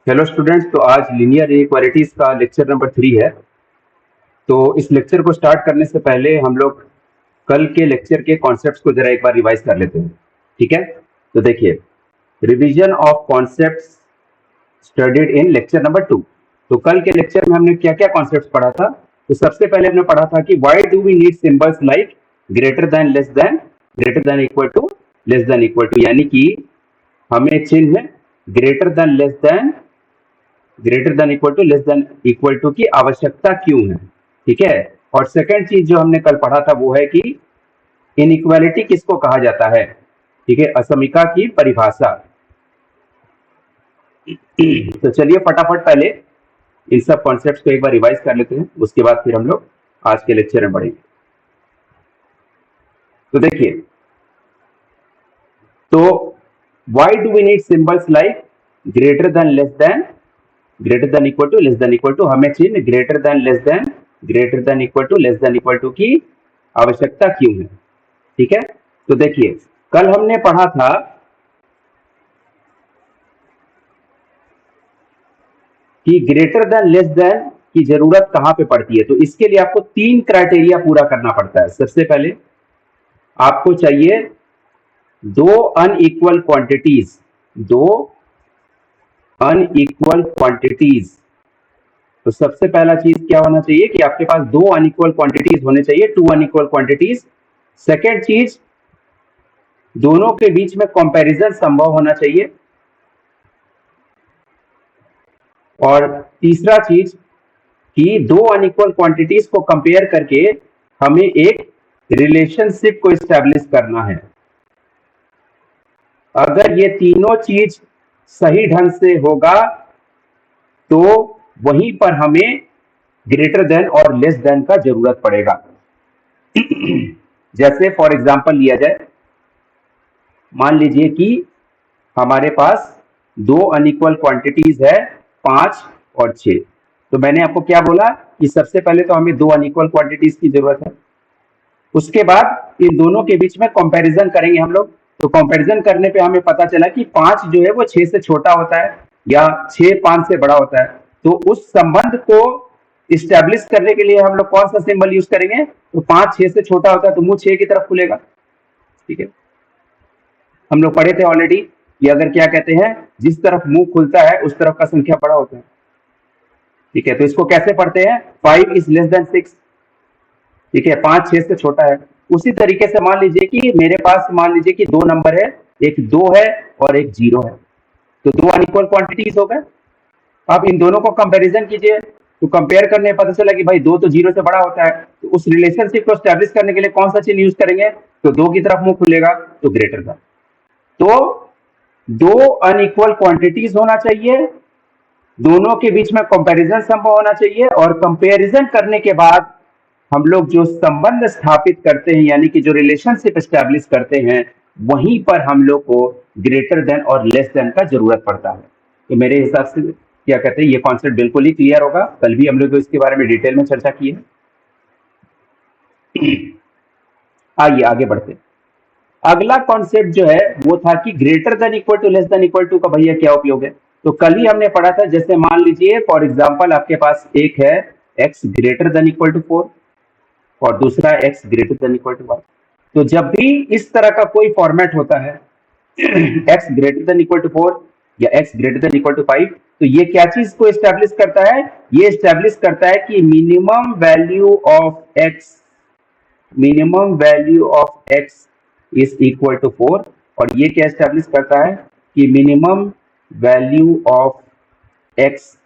Hello students, तो आज linear equalities का लेक्चर नंबर 3 है। तो इस लेक्चर को स्टार्ट करने से पहले हम लोग कल के लेक्चर के कॉन्सेप्ट्स को जरा एक बार रिवाइज कर लेते हैं। ठीक है, तो देखिए, revision of concepts studied in lecture number 2। तो कल के लेक्चर में हमने क्या क्या कॉन्सेप्ट्स पढ़ा था। तो सबसे पहले हमने पढ़ा था कि why do we need symbols like greater than, less than, greater than equal to, less than equal to, यानी कि हमें चिन्ह greater than, less than, greater than equal to, less than equal to की आवश्यकता क्यों है। ठीक है, और सेकंड चीज जो हमने कल पढ़ा था वो है कि इनइक्वालिटी किसको कहा जाता है। ठीक है, असमिका की परिभाषा। तो चलिए फटाफट पहले इन सब कॉन्सेप्ट्स को एक बार रिवाइज कर लेते हैं, उसके बाद फिर हम लोग आज के लेक्चर में बढ़ेंगे। तो देखिए, तो why do we need symbols like greater than, less than, greater than equal to, less than equal to, हमें चिन्ह greater than, less than, greater than equal to, less than equal to की आवश्यकता क्यों है। ठीक है, तो देखिए, कल हमने पढ़ा था कि ग्रेटर देन, लेस देन की जरूरत कहां पे पड़ती है। तो इसके लिए आपको 3 क्राइटेरिया पूरा करना पड़ता है। सबसे पहले आपको चाहिए दो अनइक्वल क्वांटिटीज, दो अनइक्वल क्वांटिटीज। तो सबसे पहला चीज क्या होना चाहिए कि आपके पास दो अनइक्वल क्वांटिटीज होने चाहिए, टू अनइक्वल क्वांटिटीज। सेकेंड चीज, दोनों के बीच में कंपैरिजन संभव होना चाहिए। और तीसरा चीज कि दो अनइक्वल क्वांटिटीज को कंपेयर करके हमें एक रिलेशनशिप को एस्टैब्लिश करना है। अगर ये तीनों चीज सही ढंग से होगा तो वहीं पर हमें ग्रेटर देन और लेस देन का जरूरत पड़ेगा। जैसे फॉर एग्जांपल लिया जाए, मान लीजिए कि हमारे पास दो अनइक्वल क्वांटिटीज है 5 और 6। तो मैंने आपको क्या बोला कि सबसे पहले तो हमें दो अनइक्वल क्वांटिटीज की जरूरत है, उसके बाद इन दोनों के बीच में कंपैरिजन करेंगे हम लोग। तो कंपैरिजन करने पे हमें पता चला कि 5 जो है वो 6 से छोटा होता है या 6 5 से बड़ा होता है। तो उस संबंध को इस्टेब्लिश करने के लिए हम लोग कौन सा सिंबल यूज करेंगे। तो 5 6 से छोटा होता है तो मुंह 6 की तरफ खुलेगा। ठीक है, हम लोग पढ़े थे ऑलरेडी कि अगर क्या कहते हैं, जिस तरफ मुंह खुलता है उस तरफ का संख्या बड़ा होता है। ठीक है, तो इसको कैसे पढ़ते हैं, 5 इज लेस देन 6। ठीक है, 5 6 से छोटा है। उसी तरीके से मान लीजिए कि मेरे पास, मान लीजिए कि दो नंबर है, एक 2 है और एक 0 है। तो दो अनइक्वल क्वांटिटीज हो गए। अब इन दोनों को कंपैरिजन कीजिए, तो कंपेयर करने में पता चला कि भाई 2 तो 0 से बड़ा होता है। तो उस रिलेशनशिप को एस्टैब्लिश करने के लिए कौन सा चिन्ह यूज करेंगे। तो 2 की तरफ मुंह खुलेगा तो ग्रेटर देन। तो दो अनइक्वल क्वांटिटीज होना चाहिए, दोनों के बीच में कंपैरिजन संभव होना चाहिए, और कंपैरिजन करने के बाद हम लोग जो संबंध स्थापित करते हैं, यानी कि जो रिलेशनशिप एस्टैब्लिश करते हैं, वहीं पर हम लोग को ग्रेटर देन और लेस देन का जरूरत पड़ता है। तो मेरे हिसाब से क्या कहते हैं, ये कॉन्सेप्ट बिल्कुल ही क्लियर होगा। कल भी हम लोग इसके बारे में डिटेल में चर्चा की है। आइए आगे बढ़ते हैं। अगला कॉन्सेप्ट जो है वो था कि greater than equal to, less than equal to का भैया क्या उपयोग है। तो कल ही हमने पढ़ा था, जैसे मान लीजिए फॉर एग्जांपल आपके पास एक है x greater than equal to 4 और दूसरा x greater than equal to 1। तो जब भी इस तरह का कोई फॉर्मेट होता है x greater than equal to 4 या x greater than equal to 5, तो ये क्या चीज को एस्टैब्लिश करता है, ये एस्टैब्लिश करता है कि minimum value of x, minimum value of x is equal to 4। और ये क्या एस्टैब्लिश करता है कि minimum value of x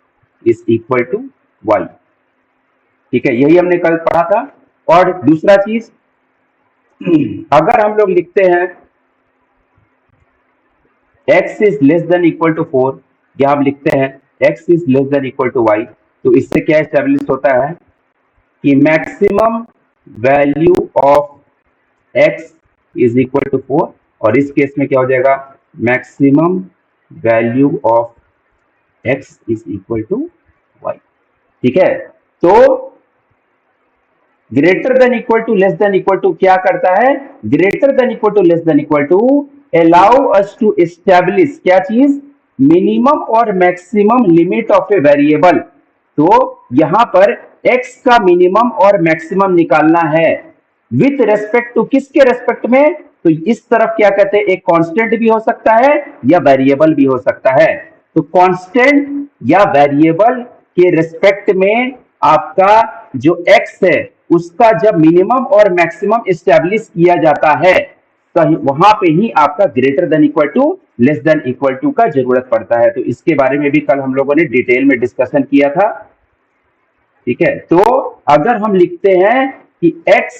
is equal to y। ठीक है, यही हमने कल पढ़ा था। और दूसरा चीज, अगर हम लोग लिखते हैं x is less than equal to 4 या हम लिखते हैं x is less than equal to y, तो इससे क्या एस्टैब्लिश होता है कि maximum value of x is equal to 4, और इस केस में क्या हो जाएगा, maximum value of x is equal to y। ठीक है, तो greater than equal to, less than equal to क्या करता है, greater than equal to, less than equal to allow us to establish क्या चीज, मिनिमम और maximum limit of a variable, तो यहां पर x का मिनिमम और मैक्सिमम निकालना है विथ रेस्पेक्ट टू, किसके रेस्पेक्ट में, तो इस तरफ क्या कहते हैं, एक कांस्टेंट भी हो सकता है या वेरिएबल भी हो सकता है। तो कांस्टेंट या वेरिएबल के रेस्पेक्ट में आपका जो x है उसका जब मिनिमम और मैक्सिमम एस्टेब्लिश किया जाता है तो वहां पे ही आपका greater than equal to less than equal to का जरूरत पड़ता है। तो इसके बारे में भी कल हम लोगों ने डिटेल में डिस्कशन किया था। ठीक है, तो अगर हम लिखते हैं कि x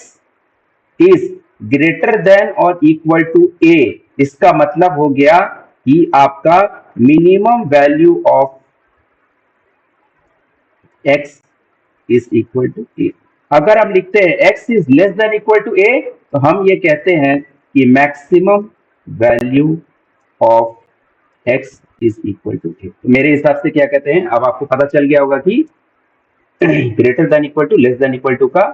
इज ग्रेटर देन और इक्वल टू a, इसका मतलब हो गया कि आपका minimum value of x is equal to a। अगर हम लिखते हैं x is less than equal to a, तो हम ये कहते हैं कि maximum value of x is equal to a। तो मेरे हिसाब से क्या कहते हैं, अब आपको पता चल गया होगा कि greater than equal to less than equal to का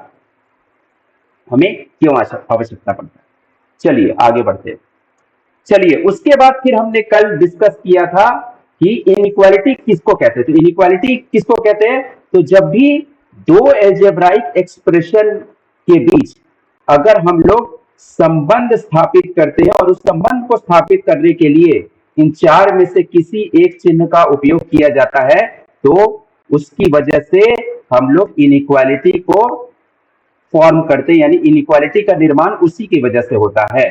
हमें क्यों आवश्यकता पड़ता है। चलिए आगे बढ़ते हैं। चलिए उसके बाद फिर हमने कल डिस्कस किया था कि इनइक्वालिटी किसको कहते हैं। तो इनइक्वालिटी किसको कहते हैं, तो जब भी दो एल्जेब्राइक एक्सप्रेशन के बीच अगर हम लोग संबंध स्थापित करते हैं और उस संबंध को स्थापित करने के लिए इन चार में से किसी एक चिन्ह का उपयोग किया जाता है, तो उसकी वजह से हम लोग इनइक्वालिटी को फॉर्म करते हैं, यानी इनइक्वालिटी का निर्माण उसी की वजह से होता है।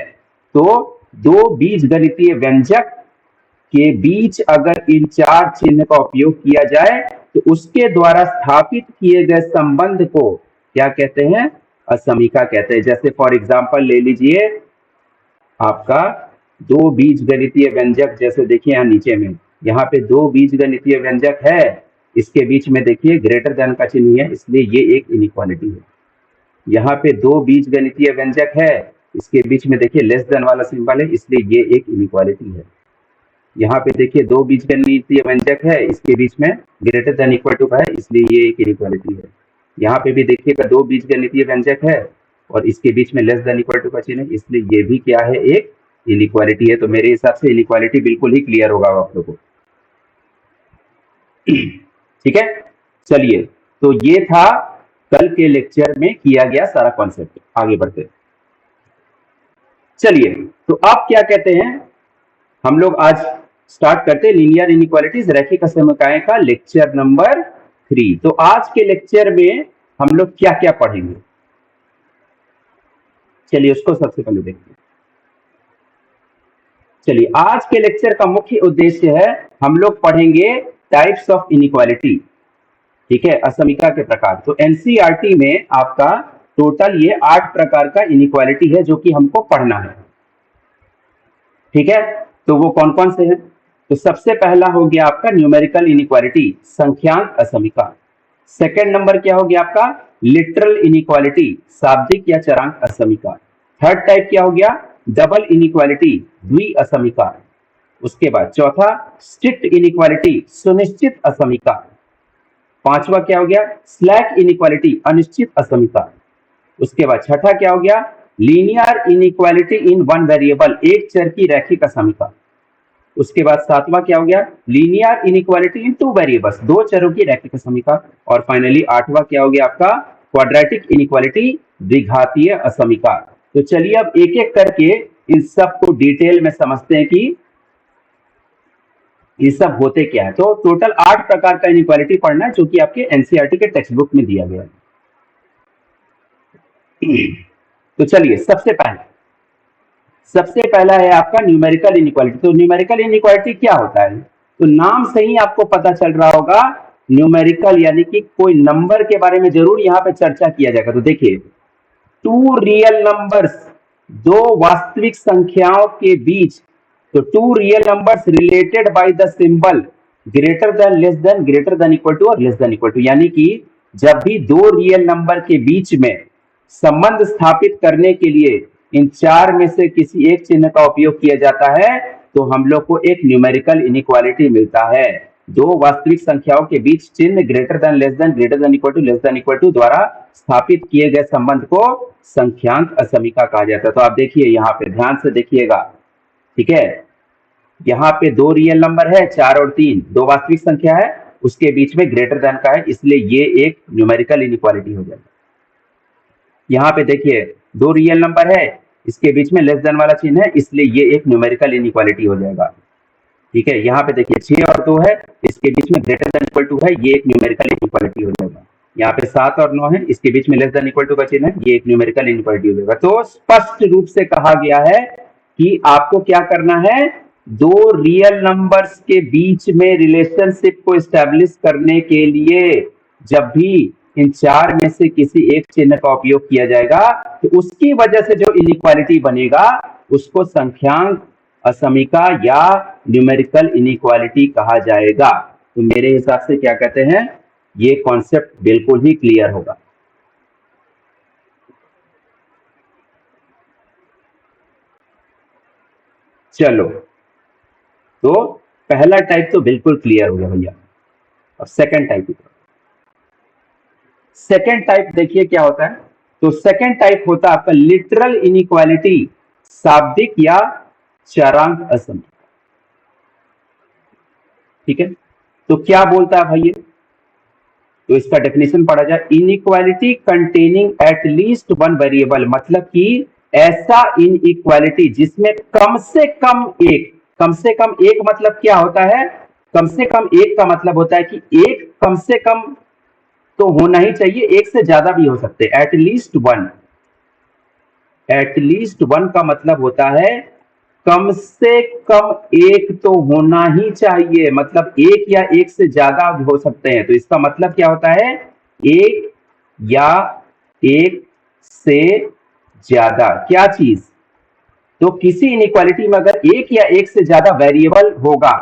तो दो बीजगणितीय व्यंजक के बीच अगर इन चार चिन्ह का उपयोग किया जाए तो उसके द्वारा स्थापित किए गए संबंध को क्या कहते हैं, असमीका कहते हैं। जैसे फॉर एग्जांपल ले लीजिए आपका दो बीजगणितीय व्यंजक, जैसे देखिए यहाँ नीचे में यहाँ पे दो बीजगणितीय व्यंजक है, इसके बीच में देखिए ग्रेटर देन का चिन्ह है, इसलिए ये एक इनइक्वालिटी है। यहाँ पे दो बीजगणितीय व्यंजक है, इसके बीच में देखिए लेस देन वाला सिंबल है, इसलिए ये एक इनइक्वालिटी है। यहाँ पे देखिए दो बीजगणितीय व्यंजक है, इसके बीच में ग्रेटर देन इक्वल टू का है, इसलिए ये एक इनइक्वालिटी है। यहाँ पे भी देखिएगा दो बीजगणितीय व्यंजक है और इसके बीच में लेस देन इक्वल टू का चिन्ह है, इसलिए ये भी क्या है, एक इनइक्वालिटी है। तो मेरे हिसाब से इनइक्वालिटी बिल्कुल ही क्लियर होगा आप लोगों को। ठीक है, चलिए तो ये था कल के लेक्चर में किया गया सारा कॉन्सेप्ट। आगे बढ़ते चलिए, तो आप क्या कहते हैं, हम लोग आज स्टार्ट करते हैं लीनियर इनइक्वालिटीज रैखिक असमताएं का लेक्चर नंबर 3। तो आज के लेक्चर में हम लोग क्या क्या पढ़ेंगे, चलिए उसको सबसे पहले देखते हैं। चलिए आज के लेक्चर का मुख्य उद्देश्य है हम लोग पढ़ेंगे टाइप्स ऑफ इनइक्वालिटी। ठीक है, असमीका के प्रकार। तो एनसीईआरटी में आपका टोटल ये 8 प्रकार का इनइक्वालिटी है जो कि हमको पढ़ना है। ठीक है, तो वो कौन कौन से हैं, तो सबसे पहला हो गया आपका न्यूमेरिकल इनइक्वालिटी, संख्यांक असमीका। सेकंड नंबर क्या हो गया आपका, लिटरल इनइक्वालिटी, शाब्दिक या चरांक असमीका। थर्ड टाइप क्या हो गया, डबल इनइक्वालिटी, द्वि असमीका। उसके बाद चौथा स्ट्रिक्ट इनइक्वालिटी, सुनिश्चित असमीका। पांचवा क्या हो गया, स्लैक इनइक्वालिटी, अनिश्चित असमीका। उसके बाद छठा क्या हो गया, linear inequality in one variable, एक चर की रैखिक असमीका। उसके बाद सातवां क्या हो गया, linear inequality in two variables, दो चरों की रैखिक असमीका। और फाइनली आठवां क्या हो गया आपका, क्वाड्रेटिक इनइक्वालिटी, द्विघातीय असमीका। तो चलिए अब एक एक करके इन सब को डिटेल में समझते हैं कि ये सब होते क्या है। तो टोटल 8 प्रकार का इनइक्वालिटी पढ़ना है जो कि आपके एनसीईआरटी के टेक्स्ट बुक में दिया गया है। तो चलिए सबसे पहला है आपका न्यूमेरिकल इनइक्वालिटी। तो न्यूमेरिकल इनइक्वालिटी क्या होता है, तो नाम से ही आपको पता चल रहा होगा, न्यूमेरिकल यानी कि कोई नंबर के बारे में जरूर यहाँ पे चर्चा किया जाएगा। तो देखिए, टू रियल नंबर्स, दो वास्तविक संख्याओं के बीच, तो two real numbers related by the symbol greater than, less than, greater than equal to और लेस देन इक्वल टू, यानी कि जब भी दो रियल नंबर के बीच में संबंध स्थापित करने के लिए इन चार में से किसी एक चिन्ह का उपयोग किया जाता है तो हम लोग को एक न्यूमेरिकल इनइक्वालिटी मिलता है। दो वास्तविक संख्याओं के बीच चिन्ह greater than, less than, greater than equal to, less than equal to द्वारा स्थापित किए गए संबंध को संख्यांक असमीका कहा जाता है। तो आप देखिए यहाँ पे ध्यान से देखिएगा, ठीक है, यहाँ पे दो रियल नंबर है, 4 और 3 दो वास्तविक संख्या है, उसके बीच में ग्रेटर देन का है, इसलिए ये एक न्यूमेरिकल इनइक्वालिटी हो जाएगा। यहाँ पे देखिए दो रियल नंबर है, इसके बीच में लेस देन वाला चिन्ह है, इसलिए ये एक न्यूमेरिकल इनइक्वालिटी हो जाएगा। ठीक है, यहाँ पे देखिए 6 और 2 है, इसके बीच में ग्रेटर देन इक्वल टू है, ये एक न्यूमेरिकल इनइक्वालिटी हो जाएगा। यहाँ पे 7 और 9 है, इसके बीच में लेस देन इक्वल टू का चिन्ह है, ये एक न्यूमेरिकल इनइक्वालिटी हो जाएगा। तो स्पष्ट रूप से कहा गया है कि आपको क्या करना है, दो रियल नंबर्स के बीच में रिलेशनशिप को एस्टेब्लिश करने के लिए जब भी इन चार में से किसी एक चिन्ह का उपयोग किया जाएगा तो उसकी वजह से जो इनइक्वालिटी बनेगा उसको संख्यांक असमीका या न्यूमेरिकल इनइक्वालिटी कहा जाएगा। तो मेरे हिसाब से क्या कहते हैं, ये कॉन्सेप्ट बिल्कुल ही क्लियर होगा। चलो, तो पहला टाइप तो बिल्कुल क्लियर हो गया भैया। अब सेकंड टाइप, सेकंड टाइप देखिए क्या होता है। तो सेकंड टाइप होता है आपका लिटरल इनइक्वालिटी, शाब्दिक या चरांक असमीका। ठीक है, तो क्या बोलता है भाई ये, तो इसका डेफिनेशन पढ़ा जाए, inequality containing at least one variable, मतलब कि ऐसा इनइक्वालिटी जिसमें कम से कम एक, कम से कम एक मतलब क्या होता है, कम से कम एक का मतलब होता है कि एक कम से कम तो होना ही चाहिए, एक से ज्यादा भी हो सकते हैं, एटलीस्ट वन। एटलीस्ट वन का मतलब होता है कम से कम एक तो होना ही चाहिए, मतलब एक या एक से ज्यादा हो सकते हैं। तो इसका मतलब क्या होता है, एक या एक से ज्यादा क्या चीज, तो किसी इनइक्वालिटी में अगर एक या एक से ज्यादा वेरिएबल होगा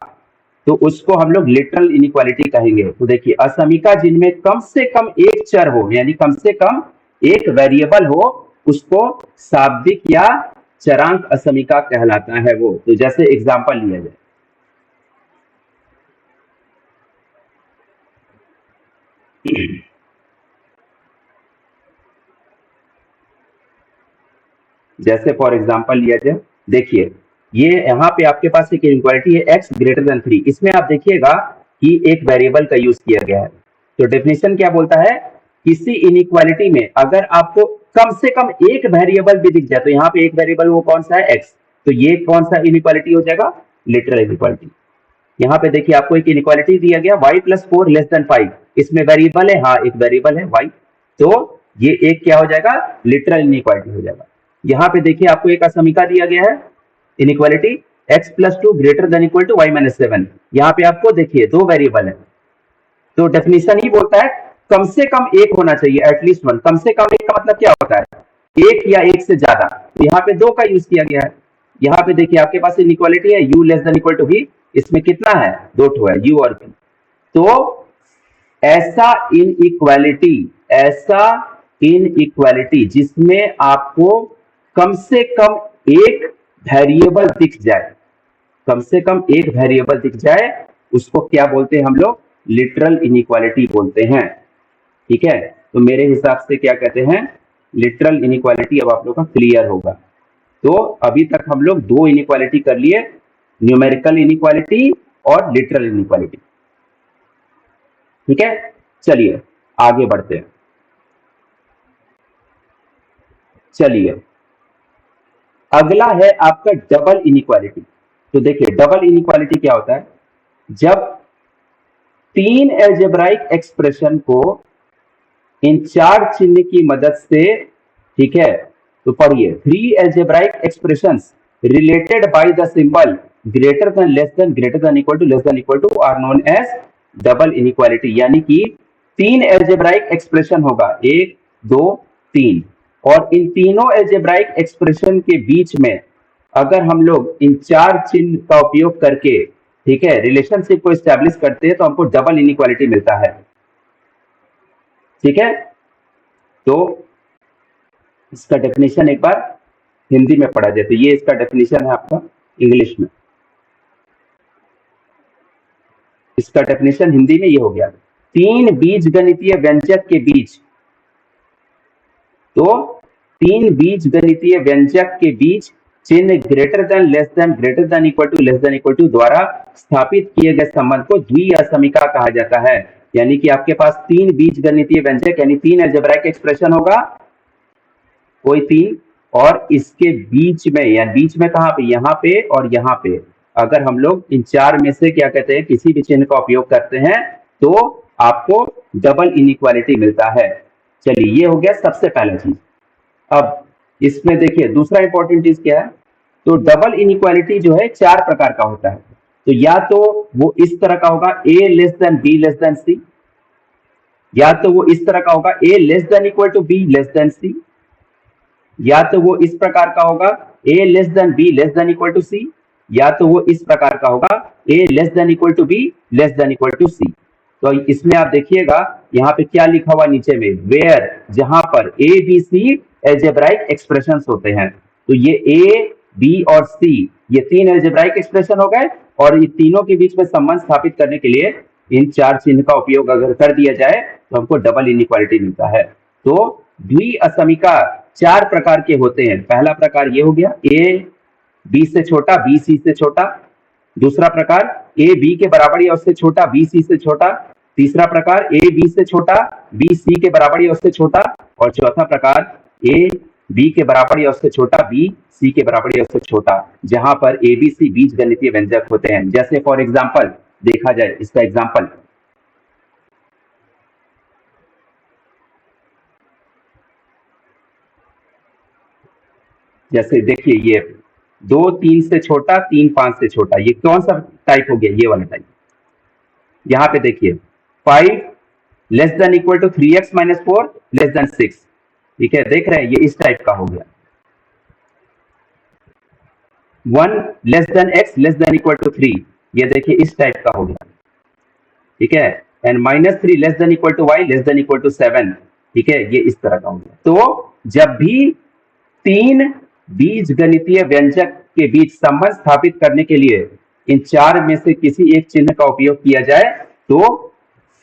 तो उसको हम लोग लिटरल इनइक्वालिटी कहेंगे। तो देखिए असमीका जिनमें कम से कम एक चर हो, यानी कम से कम एक वेरिएबल हो, उसको शाब्दिक या चरांक असमीका कहलाता है वो। तो जैसे एग्जांपल लिया जाए, जैसे फॉर एग्जांपल लिया जाए, देखिए ये यहाँ पे आपके पास एक इनइक्वालिटी है x ग्रेटर देन 3, इसमें आप देखिएगा कि एक वेरिएबल का यूज किया गया है। तो डेफिनेशन क्या बोलता है, किसी इनइक्वालिटी में अगर आपको कम से कम एक वेरिएबल भी दिख जाए, तो यहाँ पे एक वेरिएबल वो कौन सा है, x, तो ये कौन सा इनइक्वालिटी हो जाएगा, लिटरल इनइक्वालिटी। यहाँ पे देखिए आपको एक इनइक्वालिटी दिया गया y प्लस 4 लेस देन 5, इसमें वेरिएबल है, हाँ एक वेरिएबल है y, तो ये एक क्या हो जाएगा, लिटरल इनइक्वालिटी हो जाएगा। यहाँ पे देखिए आपको एक असमीका दिया गया है, inequality x plus 2 greater than equal to y minus 7, यहाँ पे आपको देखिए दो वेरिएबल है, तो डेफिनेशन ही बोलता है कम से कम एक होना चाहिए, एटलीस्ट वन। कम से कम एक का मतलब क्या होता है, एक या एक से ज्यादा, तो यहाँ पे दो का यूज किया गया है। यहाँ पे देखिए आपके पास इनइक्वालिटी है u less than equal to v, इसमें कितना है, दो ठो है, u और v। तो ऐसा इनइक्वालिटी, ऐसा इनइक्वालिटी जिसमें आपको कम से कम एक वेरिएबल दिख जाए, कम से कम एक वेरिएबल दिख जाए, उसको क्या बोलते हैं हम लोग, लिटरल इनइक्वालिटी बोलते हैं। ठीक है, तो मेरे हिसाब से क्या कहते हैं, लिटरल इनइक्वालिटी अब आप लोग का क्लियर होगा। तो अभी तक हम लोग दो इनइक्वालिटी कर लिए, न्यूमेरिकल इनइक्वालिटी और लिटरल इनइक्वालिटी। ठीक है, चलिए आगे बढ़ते हैं। चलिए अगला है आपका डबल इनइक्वालिटी। तो देखिए डबल इनइक्वालिटी क्या होता है, जब तीन एल्जेब्राइक एक्सप्रेशन को इन चार चिन्ह की मदद से, ठीक है, तो पढ़िए, three algebraic expressions related by the symbol greater than less than greater than equal to less than equal to are known as double inequality. यानी कि तीन एल्जेब्राइक एक्सप्रेशन होगा, एक दो तीन, और इन तीनों एल्जेब्राइक एक्सप्रेशन के बीच में अगर हम लोग इन चार चिन्ह का उपयोग करके, ठीक है, रिलेशनशिप को एस्टैब्लिश करते हैं तो हमको डबल इनइक्वालिटी मिलता है। ठीक है, तो इसका डेफिनेशन एक बार हिंदी में पढ़ा जाए, तो ये इसका डेफिनेशन है आपका इंग्लिश में, इसका डेफिनेशन हिंदी में ये हो गया, तीन बीजगणितीय व्यंजक के बीच, तो तीन बीजगणितीय व्यंजक के बीच चिन्ह ग्रेटर देन इक्वल टू द्वारा स्थापित किए गए संबंध को द्विअसमिका कहा जाता है। यानी कि आपके पास तीन बीजगणितीय व्यंजक यानी तीन अलजेब्राइक एक्सप्रेशन होगा, कोई तीन, और इसके बीच में या बीच में कहां पे, यहाँ पे और यहाँ पे, अगर हम लोग इन चार में से क्या कहते हैं किसी भी चिन्ह का उपयोग करते हैं तो आपको डबल इनइक्वालिटी मिलता है। चलिए ये हो गया सबसे पहला चीज। अब इसमें देखिए दूसरा इंपॉर्टेंट चीज क्या है, तो डबल इनइक्वालिटी जो है चार प्रकार का होता है। तो या तो वो इस तरह का होगा a less than b less than c, या तो वो इस तरह का होगा a less than equal to b less than c, या तो वो इस प्रकार का होगा a less than b less than equal to c, या तो वो इस प्रकार का होगा a less than equal to b less than equal to c। तो इसमें आप देखिएगा यहाँ पे क्या लिखा हुआ नीचे में, वेयर, जहां पर a b c algebraic expressions होते हैं। तो ये a b और c ये तीन अलजेब्राइक एक्सप्रेशन हो गए, और ये तीनों के बीच में संबंध स्थापित करने के लिए इन चार चिन्ह का उपयोग अगर कर दिया जाए तो हमको डबल इनइक्वालिटी मिलता है। तो द्विअसमिका चार प्रकार के होते हैं। पहला प्रकार ये हो गया a b से छोटा b c से छोटा, दूसरा प्रकार a b के बराबर या उससे छोटा b c से छोटा, तीसरा प्रकार a b से छोटा b c के बराबर या उससे छोटा, और चौथा प्रकार a b के बराबर या उससे छोटा b c के बराबर या उससे छोटा, जहां पर a b c बीजगणितीय व्यंजक होते हैं। जैसे फॉर एग्जांपल देखा जाए, इसका एग्जांपल जैसे देखिए ये 2 3 से छोटा 3 5 से छोटा, ये कौन सा टाइप हो गया, ये वाला टाइप। यहाँ पे देखिए 5 less than equal to 3x minus 4 less than 6, ठीक है, देख रहे हैं, ये इस टाइप का हो गया। 1 less than x less than equal to 3, ये देखिए इस टाइप का हो गया, ठीक है, and -3 less than equal to y less than equal to 7, ठीक है, ये इस तरह का हो गया। तो जब भी तीन बीजगणितीय व्यंजक के बीच संबंध स्थापित करने के लिए इन चार में से किसी एक चिन्ह का उपयोग किया जाए तो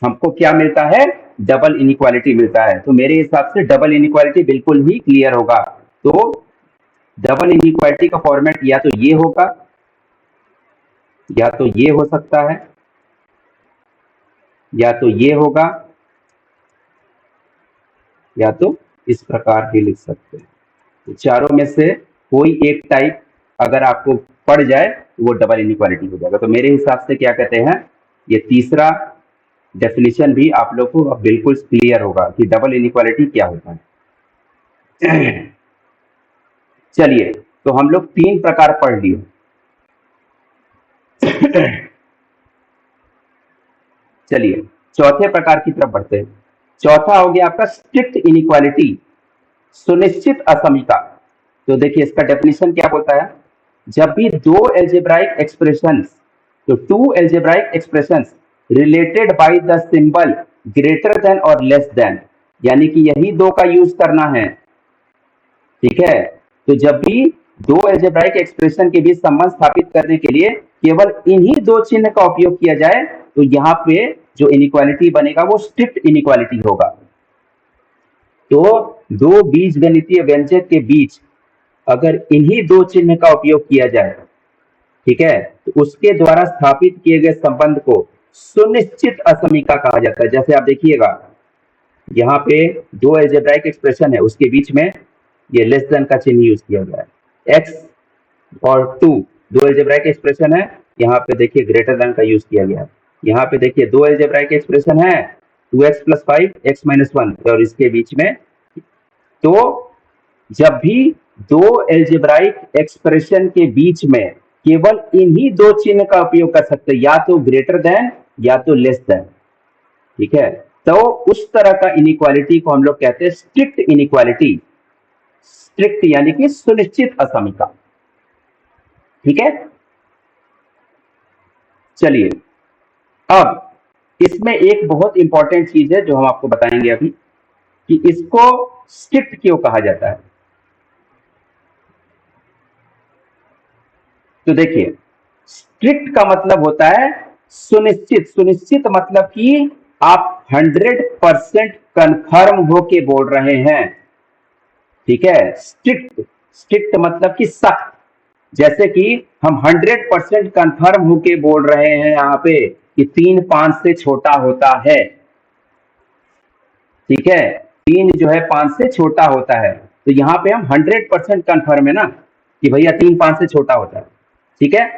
हमको क्या मिलता है, डबल इनइक्वालिटी मिलता है। तो मेरे हिसाब से डबल इनइक्वालिटी बिल्कुल ही क्लियर होगा। तो डबल इनइक्वालिटी का फॉर्मेट या तो ये होगा, या तो ये हो सकता है, या तो ये होगा, या तो इस प्रकार भी लिख सकते हैं। तो चारों में से कोई एक टाइप अगर आपको पड़ जाए तो वो डबल इनइक्वालिटी हो जाएगा। तो मेरे हिसाब से क्या कहते हैं, ये तीसरा डेफिनेशन भी आप लोग को अब बिल्कुल क्लियर होगा कि डबल इनइक्वालिटी क्या होता है। चलिए, तो हम लोग तीन प्रकार पढ़ लिए। चलिए चौथे प्रकार की तरफ बढ़ते हैं। चौथा हो गया आपका स्ट्रिक्ट इनइक्वालिटी, सुनिश्चित असमिका। तो देखिए इसका डेफिनेशन क्या होता है, जब भी दो एल्जेब्राइक एक्सप्रेशंस, तो two algebraic expressions related by the symbol greater than और लेस देन, यानी कि यही दो का यूज करना है, ठीक है। तो जब भी दो एल्जेब्राइक एक्सप्रेशन के बीच संबंध स्थापित करने के लिए केवल इन्हीं दो चिन्ह का उपयोग किया जाए तो यहाँ पे जो इनइक्वालिटी बनेगा वो स्ट्रिक्ट इनइक्वालिटी होगा। तो दो बीजगणितीय व्यंजक के बीच अगर इन्हीं दो चिन्ह का उपयोग किया जाए, ठीक है, तो उसके द्वारा स्थापित किए गए संबंध को सुनिश्चित असमिका कहा जाता है। जैसे आप देखिएगा यहाँ पे दो एल्जेब्राइक एक्सप्रेशन है, उसके बीच में ये लेस देन का चिन्ह यूज किया गया है। x और 2 दो एल्जेब्राइक एक्सप्रेशन है, यहाँ पे देखिए ग्रेटर देन का यूज किया गया है। यहाँ पे देखिए दो एल्जेब्राइक एक्सप्रेशन है 2x + 5 x - 1 और इसके बीच में। तो जब भी दो एल्जेब्राइक एक्सप्रेशन के बीच में केवल इन्हीं दो चिन्ह का उपयोग कर सकते हैं, या तो ग्रेटर देन या तो लेस देन, ठीक है, तो उस तरह का इनइक्वालिटी को हम लोग कहते हैं स्ट्रिक्ट इनइक्वालिटी। स्ट्रिक्ट यानी कि सुनिश्चित असमिका, ठीक है। चलिए अब इसमें एक बहुत इंपॉर्टेंट चीज है जो हम आपको बताएंगे अभी कि इसको स्ट्रिक्ट क्यों कहा जाता है। तो देखिए स्ट्रिक्ट का मतलब होता है सुनिश्चित। सुनिश्चित मतलब कि आप 100% कन्फर्म होके बोल रहे हैं, ठीक है। स्ट्रिक्ट, स्ट्रिक्ट मतलब कि सख्त, जैसे कि हम 100% कंफर्म होके बोल रहे हैं यहाँ पे कि 3 5 से छोटा होता है, ठीक है, 3 जो है 5 से छोटा होता है, तो यहाँ पे हम 100% कंफर्म है ना कि भैया 3 5 से छोटा होता है, ठीक है।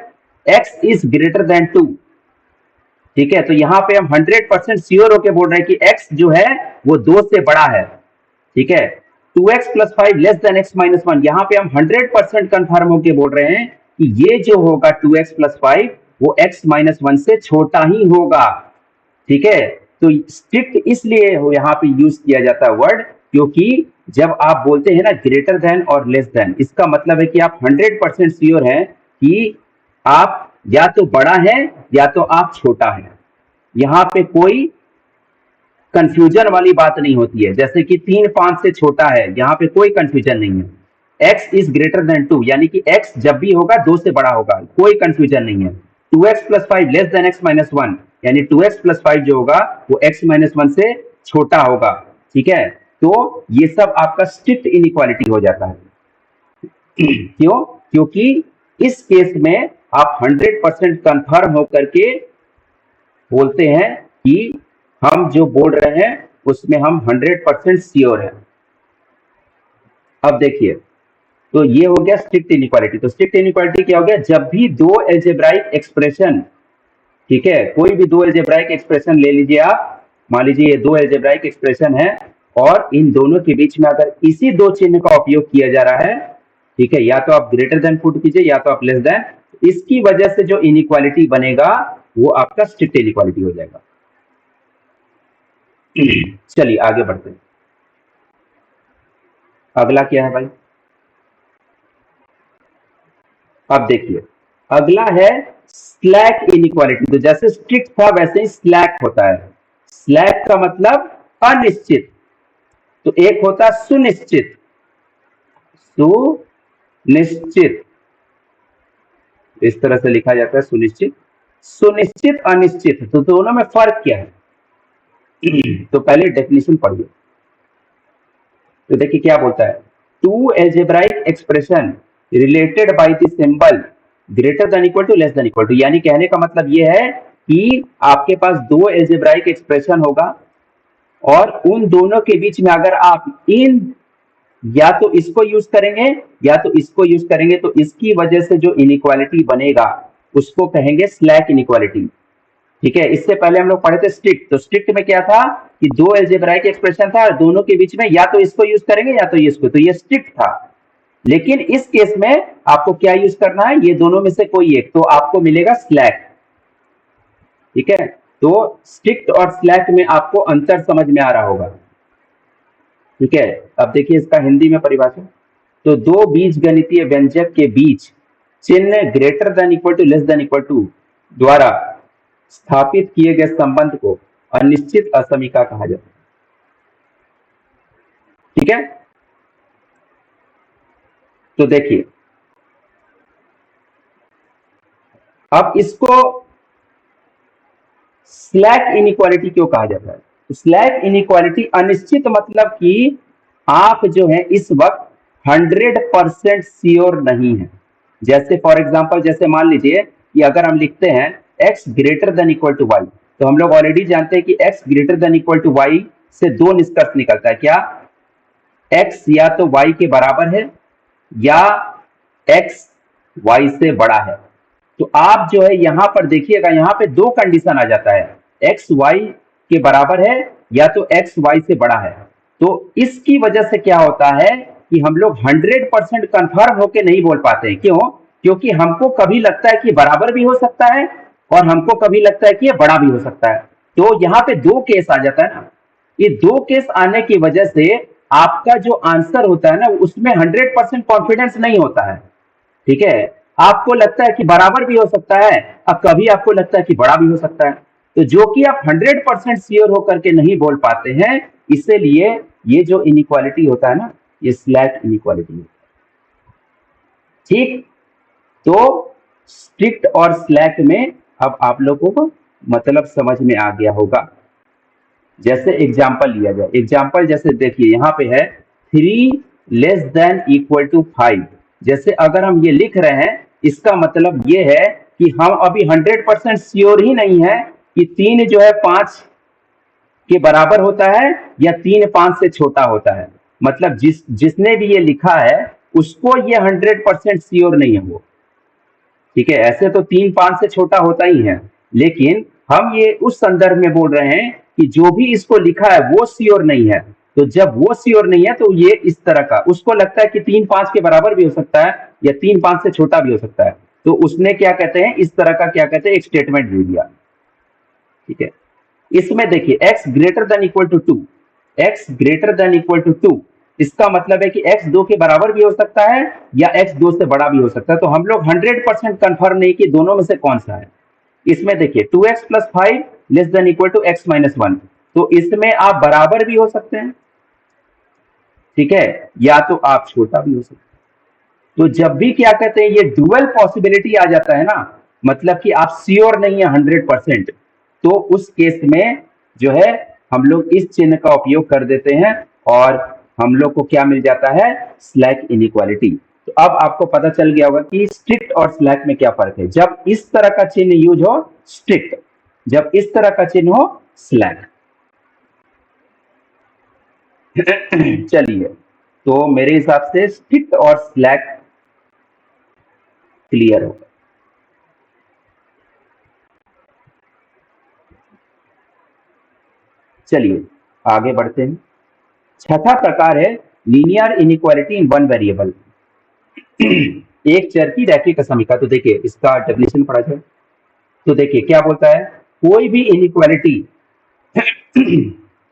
x इज ग्रेटर देन 2, ठीक है, तो यहाँ पे हम 100% श्योर होके बोल रहे हैं कि x जो है वो 2 से बड़ा है, ठीक है। 2x + 5 लेस देन x - 1, यहाँ पे हम 100% कंफर्म होके बोल रहे हैं कि ये जो होगा 2x + 5 वो x - 1 से छोटा ही होगा, ठीक है। तो स्ट्रिक्ट इसलिए यहाँ पे यूज किया जाता है वर्ड, क्योंकि जब आप बोलते हैं ना ग्रेटर देन और लेस देन, इसका मतलब है कि आप 100% श्योर हैं कि आप या तो बड़ा है या तो आप छोटा है, यहाँ पे कोई कंफ्यूजन वाली बात नहीं होती है। जैसे कि 3 5 से छोटा है, यहाँ पे कोई कंफ्यूजन नहीं है। x इज ग्रेटर देन 2, यानी कि x जब भी होगा 2 से बड़ा होगा, कोई कंफ्यूजन नहीं है। 2x + 5 लेस देन x - 1, यानी 2x + 5 जो होगा वो x - 1 से छोटा होगा, ठीक है। तो ये सब आपका स्ट्रिक्ट इनइक्वालिटी हो जाता है। क्यों? क्योंकि इस केस में आप 100% कंफर्म होकर के बोलते हैं कि हम जो बोल रहे हैं उसमें हम 100% श्योर हैं। अब देखिए, तो ये हो गया स्ट्रिक्ट इनइक्वालिटी। तो स्ट्रिक्ट इनइक्वालिटी क्या हो गया? जब भी दो एल्जेब्राइक एक्सप्रेशन, ठीक है, कोई भी दो एल्जेब्राइक एक्सप्रेशन ले लीजिए आप, मान लीजिए ये दो एल्जेब्राइक एक्सप्रेशन है और इन दोनों के बीच में अगर इसी दो चिन्ह का उपयोग किया जा रहा है, ठीक है, या तो आप ग्रेटर देन पुट कीजिए या तो आप लेस देन, इसकी वजह से जो इनइक्वालिटी बनेगा वो आपका स्ट्रिक्ट इनइक्वालिटी हो जाएगा। चलिए आगे बढ़ते हैं। अगला क्या है भाई? अब देखिए, अगला है स्लैक इनइक्वालिटी। तो जैसे स्ट्रिक्ट था वैसे ही स्लैक होता है। स्लैक का मतलब अनिश्चित, तो एक होता है सुनिश्चित। सुनिश्चित इस तरह से लिखा जाता है, सुनिश्चित। सुनिश्चित अनिश्चित, तो दोनों में फर्क क्या है? तो पहले डेफिनेशन पढ़िए। तो देखिए क्या बोलता है, two algebraic expression related by the symbol greater than equal to less than equal to, यानी कहने का मतलब ये है कि आपके पास दो एल्जेब्राइक एक्सप्रेशन होगा और उन दोनों के बीच में अगर आप इन या तो इसको यूज करेंगे या तो इसको यूज करेंगे, तो इसकी वजह से जो इनइक्वालिटी बनेगा उसको कहेंगे स्लैक इनइक्वालिटी, ठीक है। इससे पहले हम लोग पढ़े थे स्ट्रिक्ट। तो स्ट्रिक्ट में क्या था कि दो एल्जेब्राइक एक्सप्रेशन था और दोनों के बीच में या तो इसको यूज करेंगे या तो इसको, तो ये स्ट्रिक्ट था। लेकिन इस केस में आपको क्या यूज करना है? ये दोनों में से कोई एक, तो आपको मिलेगा स्लैक, ठीक है। तो स्ट्रिक्ट और स्लैक में आपको अंतर समझ में आ रहा होगा, ठीक है। अब देखिए इसका हिंदी में परिभाषा। तो दो बीजगणितीय व्यंजक के बीच चिन्ह greater than equal to less than equal to द्वारा स्थापित किए गए संबंध को अनिश्चित असमीका कहा जाता है, ठीक है। तो देखिए, अब इसको स्लैक इनइक्वालिटी क्यों कहा जाता है? स्लैक इनइक्वालिटी अनिश्चित मतलब कि आप जो है इस वक्त 100% श्योर नहीं है। जैसे फॉर एग्जांपल, जैसे मान लीजिए कि अगर हम लिखते हैं x greater than equal to y, तो हम लोग ऑलरेडी जानते हैं कि x greater than equal to y से दो निष्कर्ष निकलता है। क्या? x या तो y के बराबर है या x y से बड़ा है। तो आप जो है यहां पर देखिएगा, यहां पे दो कंडीशन आ जाता है, x y के बराबर है या तो x y से बड़ा है। तो इसकी वजह से क्या होता है कि हम लोग 100% कंफर्म होके नहीं बोल पाते हैं। क्यों? क्योंकि हमको कभी लगता है कि बराबर भी हो सकता है और हमको कभी लगता है कि ये बड़ा भी हो सकता है। तो यहाँ पे दो केस आ जाता है ना, ये दो केस आने की वजह से आपका जो आंसर होता है ना उसमें 100% कॉन्फिडेंस नहीं होता है, ठीक है। आपको लगता है कि बराबर भी हो सकता है, अब कभी आपको लगता है कि बड़ा भी हो सकता है। तो जो कि आप 100% श्योर होकर के नहीं बोल पाते हैं, इसीलिए ये जो इनइक्वालिटी होता है ना, ये स्लैक इनइक्वालिटी है, ठीक। तो स्ट्रिक्ट और स्लैक में अब आप लोगों को मतलब समझ में आ गया होगा। जैसे एग्जाम्पल लिया जाए, एग्जाम्पल जैसे देखिए यहाँ पे है 3 लेस देन इक्वल टू 5, जैसे अगर हम ये लिख रहे हैं, इसका मतलब ये है कि हम अभी 100% श्योर ही नहीं है कि 3 जो है 5 के बराबर होता है या 3 5 से छोटा होता है। मतलब जिसने भी ये लिखा है उसको ये 100% श्योर नहीं है वो। ठीक है, ऐसे तो 3 5 से छोटा होता ही है, लेकिन हम ये उस संदर्भ में बोल रहे हैं कि जो भी इसको लिखा है वो श्योर नहीं है। तो जब वो श्योर नहीं है तो ये इस तरह का, उसको लगता है कि 3 5 के बराबर भी हो सकता है या 3 5 से छोटा भी हो सकता है, तो उसने क्या कहते हैं, इस तरह का क्या कहते हैं, एक स्टेटमेंट दे दिया। ठीक है, इसमें देखिए x greater than equal to 2, x greater than equal to 2, इसका मतलब है कि x 2 के बराबर भी हो सकता है या x 2 से बड़ा भी हो सकता है। तो हम लोग 100% कंफर्म नहीं कि दोनों में से कौन सा है। इसमें देखिए 2x plus 5 less than equal to x minus 1, तो इसमें आप बराबर भी हो सकते हैं, ठीक है, या तो आप छोटा भी हो सकते हैं। तो जब भी क्या कहते हैं ये डुअल पॉसिबिलिटी आ जाता है ना, मतलब कि आप श्योर नहीं है 100%, तो उस केस में जो है हम लोग इस चिन्ह का उपयोग कर देते हैं और हम लोग को क्या मिल जाता है, स्लैक इनइक्वालिटी। तो अब आपको पता चल गया होगा कि स्ट्रिक्ट और स्लैक में क्या फर्क है। जब इस तरह का चिन्ह यूज हो स्ट्रिक्ट, जब इस तरह का चिन्ह हो स्लैक। चलिए, तो मेरे हिसाब से स्ट्रिक्ट और स्लैक क्लियर होगा। चलिए आगे बढ़ते हैं। छठा प्रकार है linear inequality in one variable, एक चर की रैखिक समीकरण। तो देखिए इसका डेफिनेशन पढ़ा जाए तो देखिए क्या बोलता है, कोई भी inequality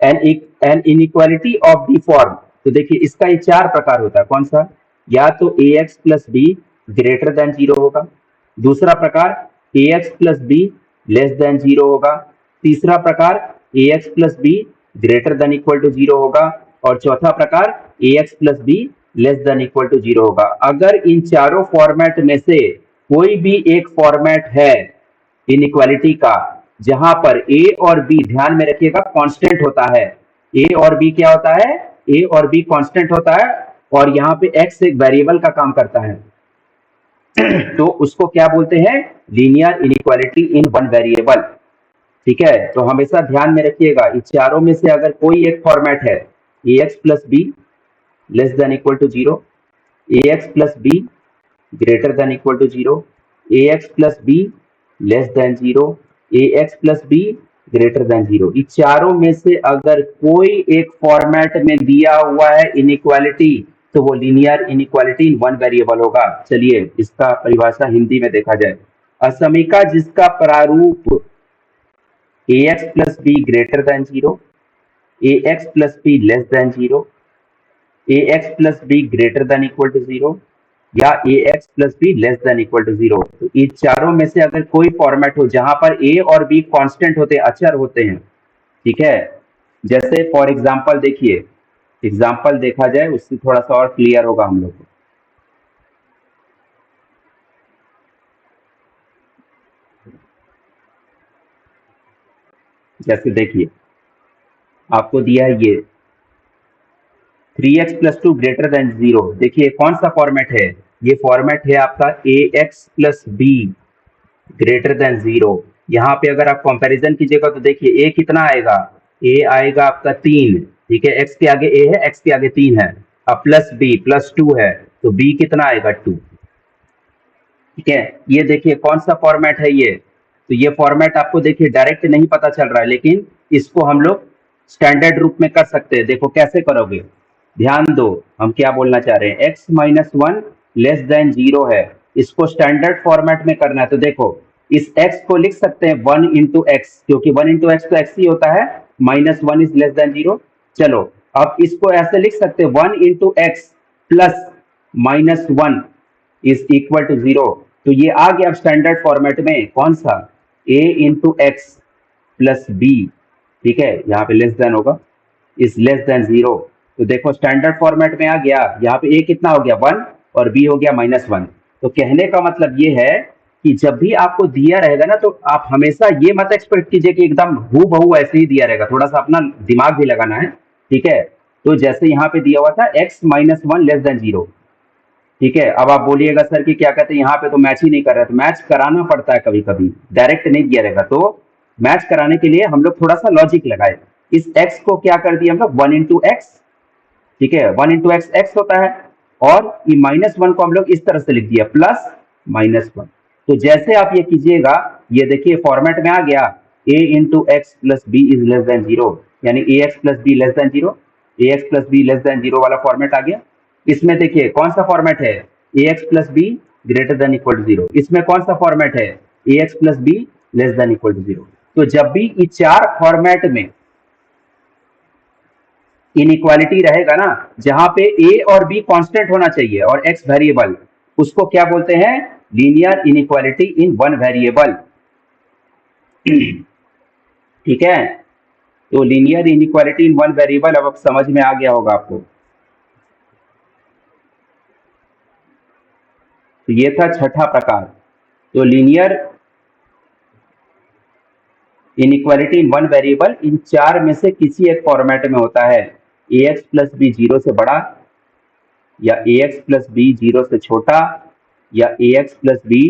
an inequality of the form. तो देखिए इसका ये 4 प्रकार होता है, कौन सा, या तो ax plus B greater than 0 होगा, दूसरा प्रकार ax plus B less than 0 होगा, तीसरा प्रकार ax plus B greater than equal to 0 होगा, और चौथा प्रकार ax plus B less than equal to 0 होगा। अगर इन चारों फॉर्मेट में से कोई भी एक फॉर्मेट है इनइक्वालिटी का जहां पर a और b, ध्यान में रखिएगा, कांस्टेंट होता है, a और b क्या होता है, a और b कांस्टेंट होता है, और यहाँ पे x एक वेरिएबल का काम करता है, तो उसको क्या बोलते हैं, linear inequality in one variable. ठीक है, तो हमेशा ध्यान में रखिएगा इन चारों में से अगर कोई एक फॉर्मेट है ax plus B less than equal to 0, ax plus B greater than equal to 0, ax plus B less than 0, ax plus B greater than 0, इन चारों में से अगर कोई एक फॉर्मेट में दिया हुआ है इनइक्वालिटी तो वो linear inequality in one variable होगा। चलिए इसका परिभाषा हिंदी में देखा जाए, असमीका जिसका प्रारूप ax plus B greater than 0, ax plus B less than 0, ax plus B greater than equal to 0 या ax plus B less than equal to 0। तो इन चारों में से अगर कोई फॉर्मेट हो जहां पर a और b कांस्टेंट होते हैं, अचर होते हैं, ठीक है, जैसे फॉर एग्जांपल देखिए, एग्जांपल देखा जाए उससे थोड़ा सा और क्लियर होगा हम लोग को। जैसे देखिए आपको दिया है ये 3x प्लस 2 ग्रेटर देन 0, देखिए कौन सा फॉर्मेट है, ये फॉर्मेट है आपका ax plus B greater than 0। यहाँ पे अगर आप कंपैरिजन कीजिएगा तो देखिए a कितना आएगा, a आएगा आपका 3, ठीक है, x के आगे a है, x के आगे 3 है, अब प्लस b प्लस 2 है, तो b कितना आएगा 2। ठीक है, ये देखिए कौन सा फॉर्मेट है ये, तो ये फॉर्मेट आपको देखिए डायरेक्ट नहीं पता चल रहा है, लेकिन इसको हम लोग स्टैंडर्ड रूप में कर सकते हैं। देखो कैसे करोगे, ध्यान दो, हम क्या बोलना चाह रहे हैं, x माइनस 1 लेस देन 0 है, इसको स्टैंडर्ड फॉर्मेट में करना है। तो देखो इस x को लिख सकते हैं 1 इंटू एक्स, क्योंकि 1 इंटू एक्स तो x ही होता है, माइनस 1 इज लेस देन 0। चलो अब इसको ऐसे लिख सकते हैं 1 into x plus minus 1 is equal to 0। तो ये आ गया अब स्टैंडर्ड फॉर्मेट में, कौन सा, a into x plus b, ठीक है, यहाँ पे लेस देन होगा, इज लेस देन 0। तो देखो स्टैंडर्ड फॉर्मेट में आ गया, यहाँ पे a कितना हो गया 1 और b हो गया माइनस 1। तो कहने का मतलब ये है कि जब भी आपको दिया रहेगा ना, तो आप हमेशा ये मत एक्सपेक्ट कीजिए कि एकदम हूबहू ऐसे ही दिया रहेगा, थोड़ा सा अपना दिमाग भी लगाना है। ठीक है, तो जैसे यहाँ पे दिया हुआ था x माइनस 1 लेस देन 0, ठीक है। अब आप बोलिएगा सर कि क्या कहते हैं यहाँ पे तो मैच ही नहीं कर रहा, तो मैच कराना पड़ता है कभी कभी, डायरेक्ट नहीं दिया रहेगा। तो मैच कराने के लिए हम लोग थोड़ा सा लॉजिक लगाए। इस x को क्या कर दिया हम लोग, 1 इंटू एक्स, ठीक है, 1 इंटू एक्स एक्स होता है, और ये -1 को हम लोग इस तरह से लिख दिया +-1। तो जैसे आप ये कीजिएगा, ये देखिए फॉर्मेट में आ गया, a into x plus B is less than 0, यानी A x plus B less than 0, A x plus B less than 0 वाला फॉर्मेट आ गया। इसमें देखिए कौन सा फॉर्मेट है, ए x plus B greater than equal to 0। इसमें कौन सा फॉर्मेट है, ए x plus B less than equal to 0। तो जब भी ये चार फॉर्मेट में इनइक्वालिटी रहेगा ना, जहां पे ए और बी कांस्टेंट होना चाहिए और एक्स वेरिएबल, उसको क्या बोलते हैं, linear inequality in one variable. ठीक है, तो linear inequality in one variable अब समझ में आ गया होगा आपको। तो ये था छठा प्रकार। तो linear inequality in one variable in चार में से किसी एक फॉर्मेट में होता है, ए एक्स प्लस बी 0 से बड़ा, या ए एक्स प्लस बी 0 से छोटा, या ए एक्स प्लस बी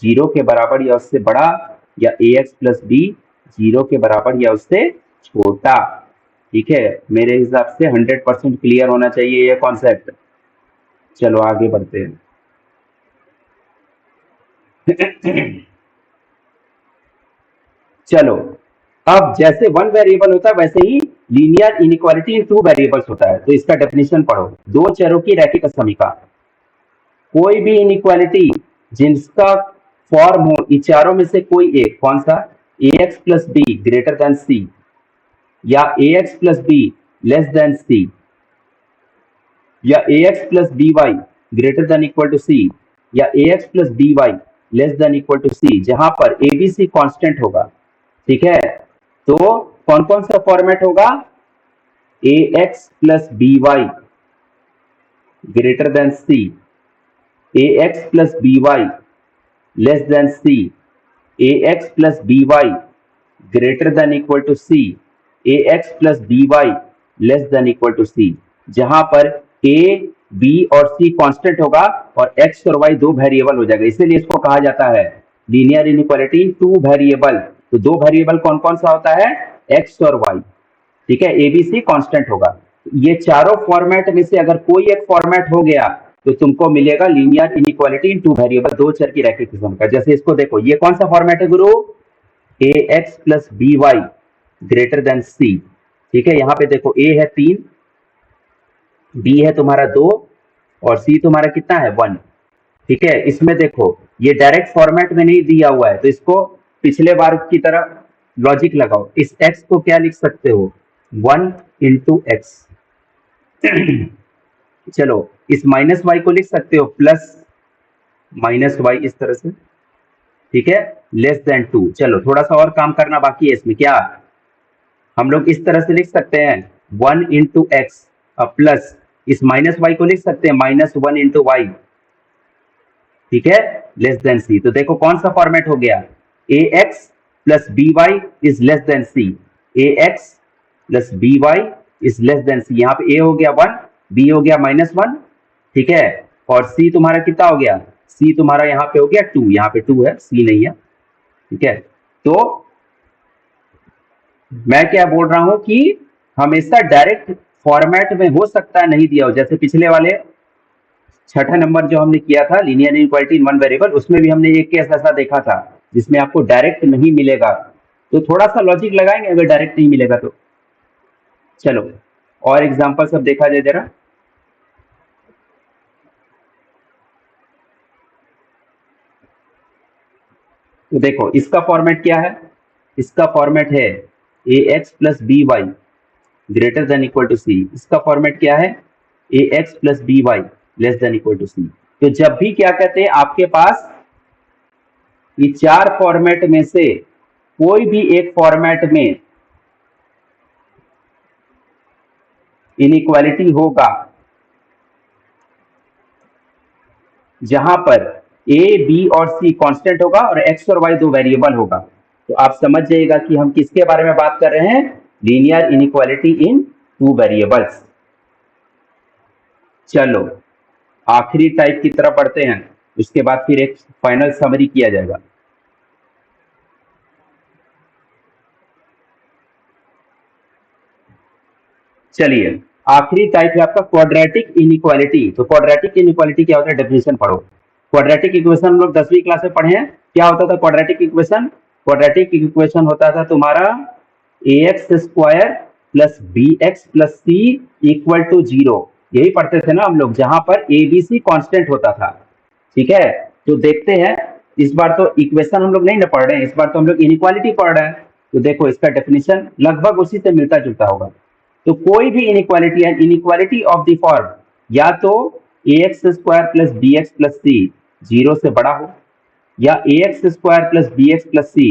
0 के बराबर या उससे बड़ा, या ए एक्स प्लस बी 0 के बराबर या उससे छोटा। ठीक है, मेरे हिसाब से 100% क्लियर होना चाहिए ये कॉन्सेप्ट। चलो आगे बढ़ते हैं। चलो, अब जैसे वन वेरिएबल होता है वैसे ही linear inequality in two variables होता है। तो इसका डेफिनेशन पढ़ो, दो चरों की रैखिक समीकरण। कोई भी इनइक्वालिटी जिसका फॉर्म हो इन चारों में से कोई एक, कौन सा, A x plus B greater than C, या ए x plus B less than C, या ए x plus B Y greater than equal to C, या ए x plus B Y less than equal to सी, जहां पर ए बी सी कॉन्स्टेंट होगा। ठीक है, तो कौन कौन सा फॉर्मेट होगा, a x plus B Y greater than c, a x plus B Y less than c, a x plus B Y greater than equal to c, a x plus B Y less than equal to सी, जहां पर ए b और c constant होगा और x और Y दो variable हो जाएगा। इसीलिए इसको कहा जाता है लीनियर इनइक्वालिटी टू वेरिएबल। तो दो वेरिएबल कौन कौन सा होता है, एक्स और वाई। ठीक है, एबीसी कांस्टेंट होगा। ये चारों फॉर्मेट में से अगर कोई एक फॉर्मेट हो गया तो तुमको मिलेगा linear inequality in two variable, दो चर की रैखिक किस्म का। जैसे इसको देखो, ये कौन सा फॉर्मेट है गुरु, a x plus B Y greater than c. ठीक है, यहाँ पे देखो ए है 3, बी है तुम्हारा 2, और सी तुम्हारा कितना है 1। ठीक है, इसमें देखो ये डायरेक्ट फॉर्मेट में नहीं दिया हुआ है, तो इसको पिछले बार की तरह लॉजिक लगाओ। इस x को क्या लिख सकते हो, 1 इंटू एक्स। चलो, इस -y को लिख सकते हो +-y, इस तरह से। ठीक है, लेस देन 2। चलो थोड़ा सा और काम करना बाकी है इसमें। क्या हम लोग इस तरह से लिख सकते हैं, 1 इंटू एक्स प्लस इस -y को लिख सकते हैं -1 इंटू वाई। ठीक है, लेस देन सी। तो देखो कौन सा फॉर्मेट हो गया, a x plus B y is less than c, a x plus B y is less than c. यहाँ पे ए हो गया 1, बी हो गया -1। ठीक है, और सी तुम्हारा कितना हो गया, सी तुम्हारा यहाँ पे हो गया 2, यहाँ पे 2 है, सी नहीं है। ठीक है, तो मैं क्या बोल रहा हूं कि हमेशा डायरेक्ट फॉर्मेट में हो सकता है नहीं दिया हो। जैसे पिछले वाले छठा नंबर जो हमने किया था linear inequality in one variable, उसमें भी हमने एक केस ऐसा देखा था जिसमें आपको डायरेक्ट नहीं मिलेगा। तो थोड़ा सा लॉजिक लगाएंगे अगर डायरेक्ट नहीं मिलेगा तो। चलो और एग्जांपल सब देखा जाए जरा। तो देखो इसका फॉर्मेट क्या है, इसका फॉर्मेट है ए x plus B Y greater than equal to c. इसका फॉर्मेट क्या है, ए x plus B Y less than equal to c. तो जब भी क्या कहते हैं आपके पास ये चार फॉर्मेट में से कोई भी एक फॉर्मेट में इनइक्वालिटी होगा जहां पर ए बी और सी कांस्टेंट होगा और एक्स और वाई दो वेरिएबल होगा, तो आप समझ जाइएगा कि हम किसके बारे में बात कर रहे हैं, linear inequality in two variables. चलो आखिरी टाइप की तरह पढ़ते हैं, उसके बाद फिर एक फाइनल समरी किया जाएगा। चलिए, आखिरी टाइप है आपका क्वाड्रेटिक इनइक्वालिटी। तो क्वाड्रेटिक इनइक्वालिटी क्या होता है, डेफिनेशन पढ़ो। क्वाड्रेटिक इक्वेशन हम लोग 10वीं क्लास में पढ़े हैं। क्या होता था क्वाड्रेटिक इक्वेशन? क्वाड्रेटिक इक्वेशन होता था तुम्हारा a x square plus b x plus c equal to 0। यही पढ़ते थे ना हम लोग, जहां पर ए बी सी कॉन्स्टेंट होता था। ठीक है, तो देखते हैं, इस बार तो इक्वेशन हम लोग नहीं ना पढ़ रहे हैं, इस बार तो हम लोग इनइक्वालिटी पढ़ रहे हैं। तो देखो इसका डेफिनेशन लगभग उसी से मिलता जुलता होगा। तो कोई भी इनइक्वालिटी है, इनइक्वालिटी ऑफ द फॉर्म या तो a x square plus b x plus c 0 से बड़ा हो, या ए x square plus b x plus c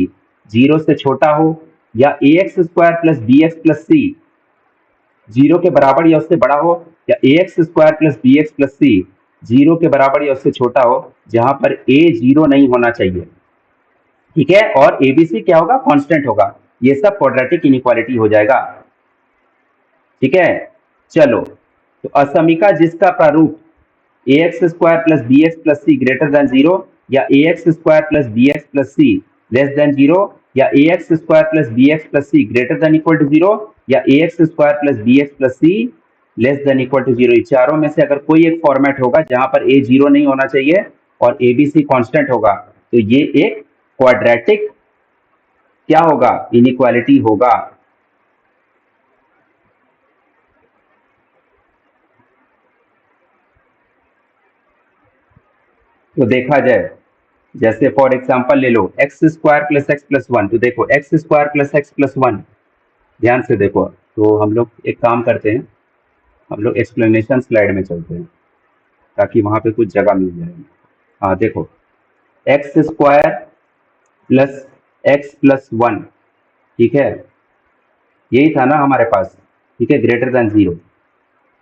0 से छोटा हो, या ए x square plus b x plus c 0 के बराबर या उससे बड़ा हो, या ए x square plus b x plus c 0 के बराबर या उससे छोटा हो, जहां पर ए 0 नहीं होना चाहिए। ठीक है, और एबीसी क्या होगा, कांस्टेंट होगा। ये सब क्वाड्रेटिक इनइक्वालिटी हो जाएगा। ठीक है, चलो, तो असमीका जिसका प्रारूप a x square plus b x plus c greater than 0, या ए x square plus b x plus c less than 0, या ए x square plus b x plus c greater than equal to 0, या ए x square plus b x plus c less than equal to 0। चारों में से अगर कोई एक format होगा जहां पर ए 0 नहीं होना चाहिए और ए बी सी कॉन्स्टेंट होगा, तो ये एक क्वाड्रेटिक क्या होगा, इनइक्वालिटी होगा। तो देखा जाए, जैसे फॉर एग्जांपल ले लो x square plus x plus one. तो देखो x square plus x plus one, ध्यान से देखो। तो हम लोग एक काम करते हैं, हम लोग एक्सप्लेनेशन स्लाइड में चलते हैं ताकि वहां पे कुछ जगह मिल जाए। हाँ देखो, x square plus x plus one, ठीक है, यही था ना हमारे पास। ठीक है, ग्रेटर देन 0।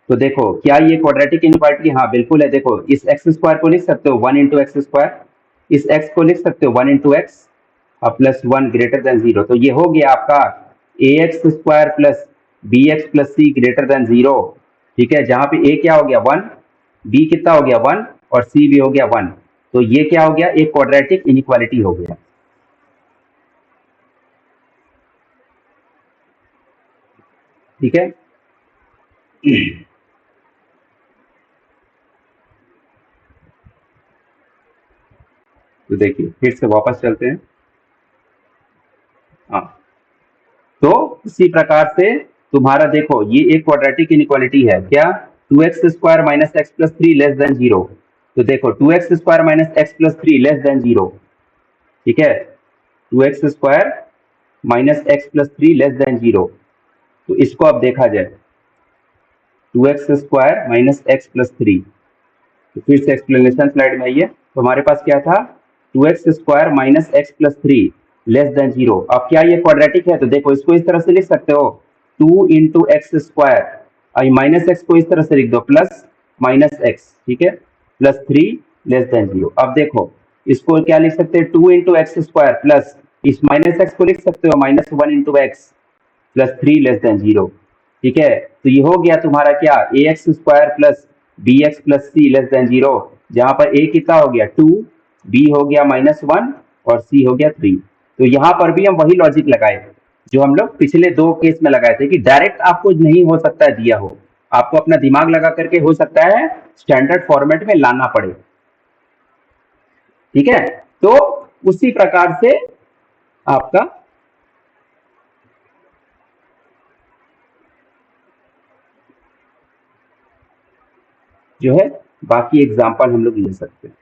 तो देखो क्या ये क्वाड्रेटिक इनइक्वालिटी? हाँ बिल्कुल है। देखो इस एक्स स्क्वायर को लिख सकते हो 1 इंटू एक्स स्क्वायर, इस एक्स को लिख सकते हो 1 into x plus 1 greater than 0। तो ये हो गया आपका a x square plus b x plus c greater than 0। ठीक है, जहां पे ए क्या हो गया 1, बी कितना हो गया 1, और सी भी हो गया 1। तो ये क्या हो गया, एक क्वाड्रेटिक इनइक्वालिटी हो गया। ठीक है, तो देखिए फिर से वापस चलते हैं। हाँ, तो इसी प्रकार से तुम्हारा देखो ये एक क्वाड्रेटिक इनइक्वालिटी है क्या, 2x square minus x plus three less than 0। तो देखो 2x square minus x plus three less than 0। ठीक है, 2x square minus x plus three less than 0। तो इसको अब देखा जाए, 2x square minus x plus three, तो फिर से एक्सप्लेनेशन स्लाइड में आइए। तो हमारे पास क्या था, 2x square minus x plus three less than 0। अब क्या ये क्वाड्रेटिक है? तो देखो इसको इस तरह से लिख सकते हो, 2 into x square, minus x को इस तरह से लिख दो प्लस माइनस एक्स, ठीक है, प्लस थ्री लेस देन 0। अब देखो इसको क्या लिख सकते हैं, 2 इंटू एक्स स्क्वायर प्लस इस माइनस एक्स को लिख सकते हो minus 1 into x plus three less than 0। ठीक है, तो ये हो गया तुम्हारा क्या, a x square plus b x plus c less than 0, जहां पर ए कितना हो गया 2, बी हो गया -1 और सी हो गया 3। तो यहां पर भी हम वही लॉजिक लगाए जो हम लोग पिछले दो केस में लगाए थे कि डायरेक्ट आपको नहीं हो सकता है दिया हो, आपको अपना दिमाग लगा करके हो सकता है स्टैंडर्ड फॉर्मेट में लाना पड़े। ठीक है, तो उसी प्रकार से आपका जो है बाकी एग्जाम्पल हम लोग ले सकते हैं।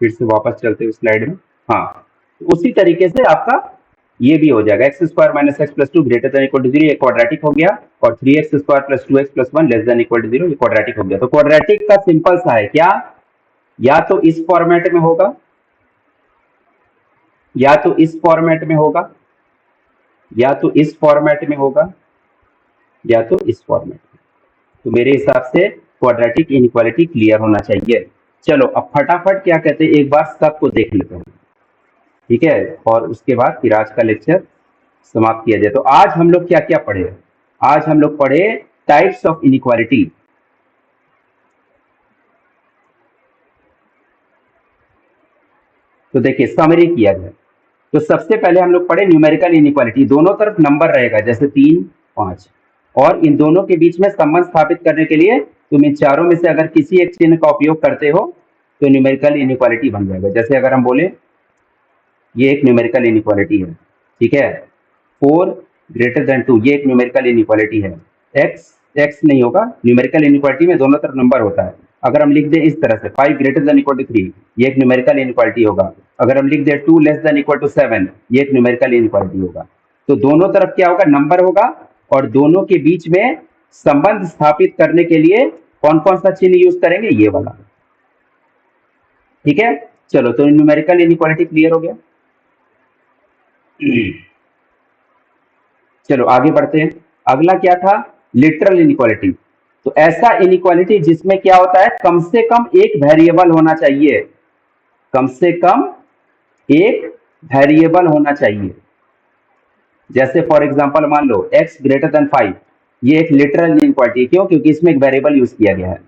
फिर से वापस चलते हैं स्लाइड में। हाँ, तो उसी तरीके से आपका ये भी हो जाएगा, x square minus x plus two greater than equal to 0, ये क्वाड्रेटिक हो गया, और 3x square plus 2x plus 1 less than equal to 0, ये क्वाड्रेटिक हो गया। तो क्वाड्रेटिक का सिंपल सा है क्या, या तो इस फॉर्मेट में होगा, या तो इस फॉर्मेट में होगा, या तो इस फॉर्मेट में होगा, या तो इस फॉर्मेट में। तो मेरे हिसाब से क्वाड्रेटिक इनइक्वालिटी क्लियर होना चाहिए। चलो अब फटाफट क्या कहते हैं, एक बार सबको देख लेते हैं। ठीक है, और उसके बाद फिर आज का लेक्चर समाप्त किया जाए। तो आज हम लोग क्या क्या पढ़े, आज हम लोग पढ़े टाइप्स ऑफ इनइक्वालिटी। तो देखिए समरी किया जाए तो सबसे पहले हम लोग पढ़े न्यूमेरिकल इनइक्वालिटी, दोनों तरफ नंबर रहेगा जैसे 3, 5, और इन दोनों के बीच में संबंध स्थापित करने के लिए तुम इन चारों में से अगर किसी एक चिन्ह का उपयोग करते हो तो न्यूमेरिकल इनइक्वालिटी बन जाएगा। जैसे अगर हम बोले ये एक न्यूमेरिकल इनइक्वालिटी है, ठीक है, 4 ग्रेटर देन 2, ये एक न्यूमेरिकल इनइक्वालिटी है। एक्स नहीं होगा, न्यूमेरिकल इनइक्वालिटी में दोनों तरफ नंबर होता है। अगर हम लिख दें इस तरह से 5 ग्रेटर देन इक्वल टू 3, ये एक न्यूमेरिकल इनइक्वालिटी होगा। अगर हम लिख दें 2 लेस देन इक्वल टू 7, ये एक न्यूमेरिकल इनइक्वालिटी होगा। तो दोनों तरफ क्या होगा, नंबर होगा, और दोनों के बीच में संबंध स्थापित करने के लिए कौन कौन सा चिन्ह यूज करेंगे, ये वाला, ठीक है। चलो तो न्यूमेरिकल इनइक्वालिटी क्लियर हो गया। चलो आगे बढ़ते हैं। अगला क्या था, लिटरल इनइक्वालिटी। तो ऐसा इनइक्वालिटी जिसमें क्या होता है, कम से कम एक वेरिएबल होना चाहिए, कम से कम एक वेरिएबल होना चाहिए। जैसे फॉर एग्जांपल मान लो x ग्रेटर देन 5, ये एक लिटरल इनइक्वालिटी, क्यों, क्योंकि इसमें एक वेरिएबल यूज किया गया है।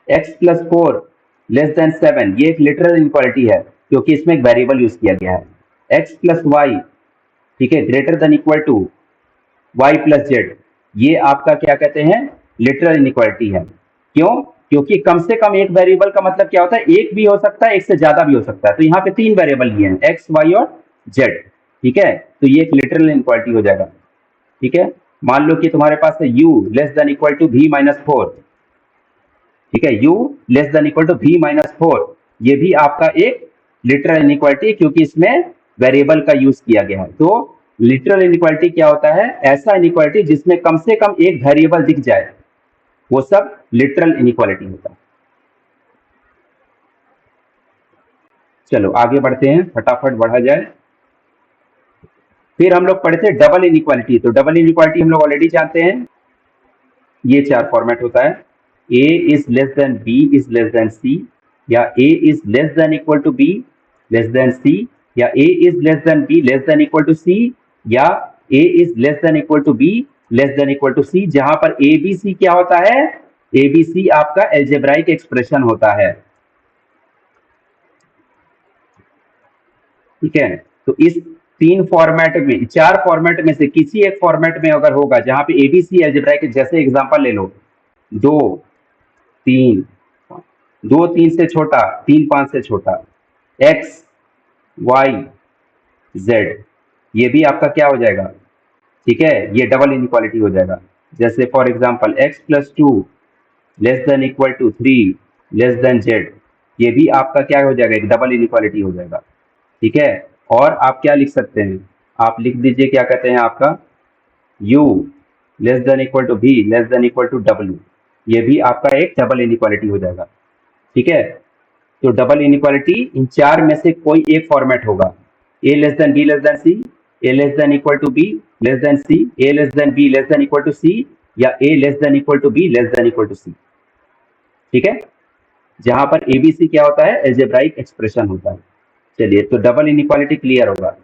x प्लस 4 लेस देन 7, ये एक लिटरल इनइक्वालिटी है क्योंकि इसमें एक वेरिएबल यूज किया गया है। x प्लस वाई, ठीक है, greater than equal to y plus z, ये आपका क्या कहते हैं, लिटरल इनइक्वालिटी है। क्यों, क्योंकि कम से कम एक वेरिएबल का मतलब क्या होता है, एक भी हो सकता है, एक से ज्यादा भी हो सकता है। तो यहाँ पे 3 वेरिएबल लिए हैं, x, y और z, ठीक है। तो ये एक लिटरल इनइक्वालिटी हो जाएगा, ठीक है। मान लो कि तुम्हारे पास है u less than equal to v minus 4, ठीक है, u less than equal to v minus 4, ये भी आपका एक लिटरल इनइक्वालिटी क्योंकि इसमें वेरिएबल का यूज किया गया है। तो लिटरल इनइक्वालिटी क्या होता है, ऐसा इनइक्वालिटी जिसमें कम से कम एक वेरिएबल दिख जाए, वो सब लिटरल इनइक्वालिटी होता है। चलो आगे बढ़ते हैं, फटाफट बढ़ा जाए। फिर हम लोग पढ़े थे डबल इनइक्वालिटी। तो डबल इनइक्वालिटी हम लोग ऑलरेडी जानते हैं, ये 4 फॉर्मेट होता है, a is less than b is less than c, या a is less than equal to b less than c, या a is less than b less than equal to c, या a is less than equal to b less than equal to c, जहां पर a b c क्या होता है, a b c आपका algebraic expression होता है, ठीक है। तो इस 3 फॉर्मेट में, 4 फॉर्मेट में से किसी एक फॉर्मेट में अगर होगा जहां पे एबीसी एल्जेब्राइक, जैसे एग्जांपल ले लो 2 3, 2 3 से छोटा, 3 5 से छोटा, x y z, ये भी आपका क्या हो जाएगा, ठीक है, ये डबल इनइक्वालिटी हो जाएगा। जैसे for example x plus 2 less than equal to 3 less than z, ये भी आपका क्या हो जाएगा, एक डबल इनइक्वालिटी हो जाएगा, ठीक है। और आप क्या लिख सकते हैं, आप लिख दीजिए क्या कहते हैं आपका u less than equal to v less than equal to w, ये भी आपका एक डबल इनइक्वालिटी हो जाएगा, ठीक है। तो डबल इनइक्वालिटी इन 4 में से कोई एक फॉर्मेट होगा, a less than b less than c, a less than equal to b less than c, a less than b less than equal to c, या a less than equal to b less than equal to c, ठीक है, जहां पर ABC क्या होता है, algebraic expression होता है। चलिए, तो डबल इनइक्वालिटी क्लियर होगा।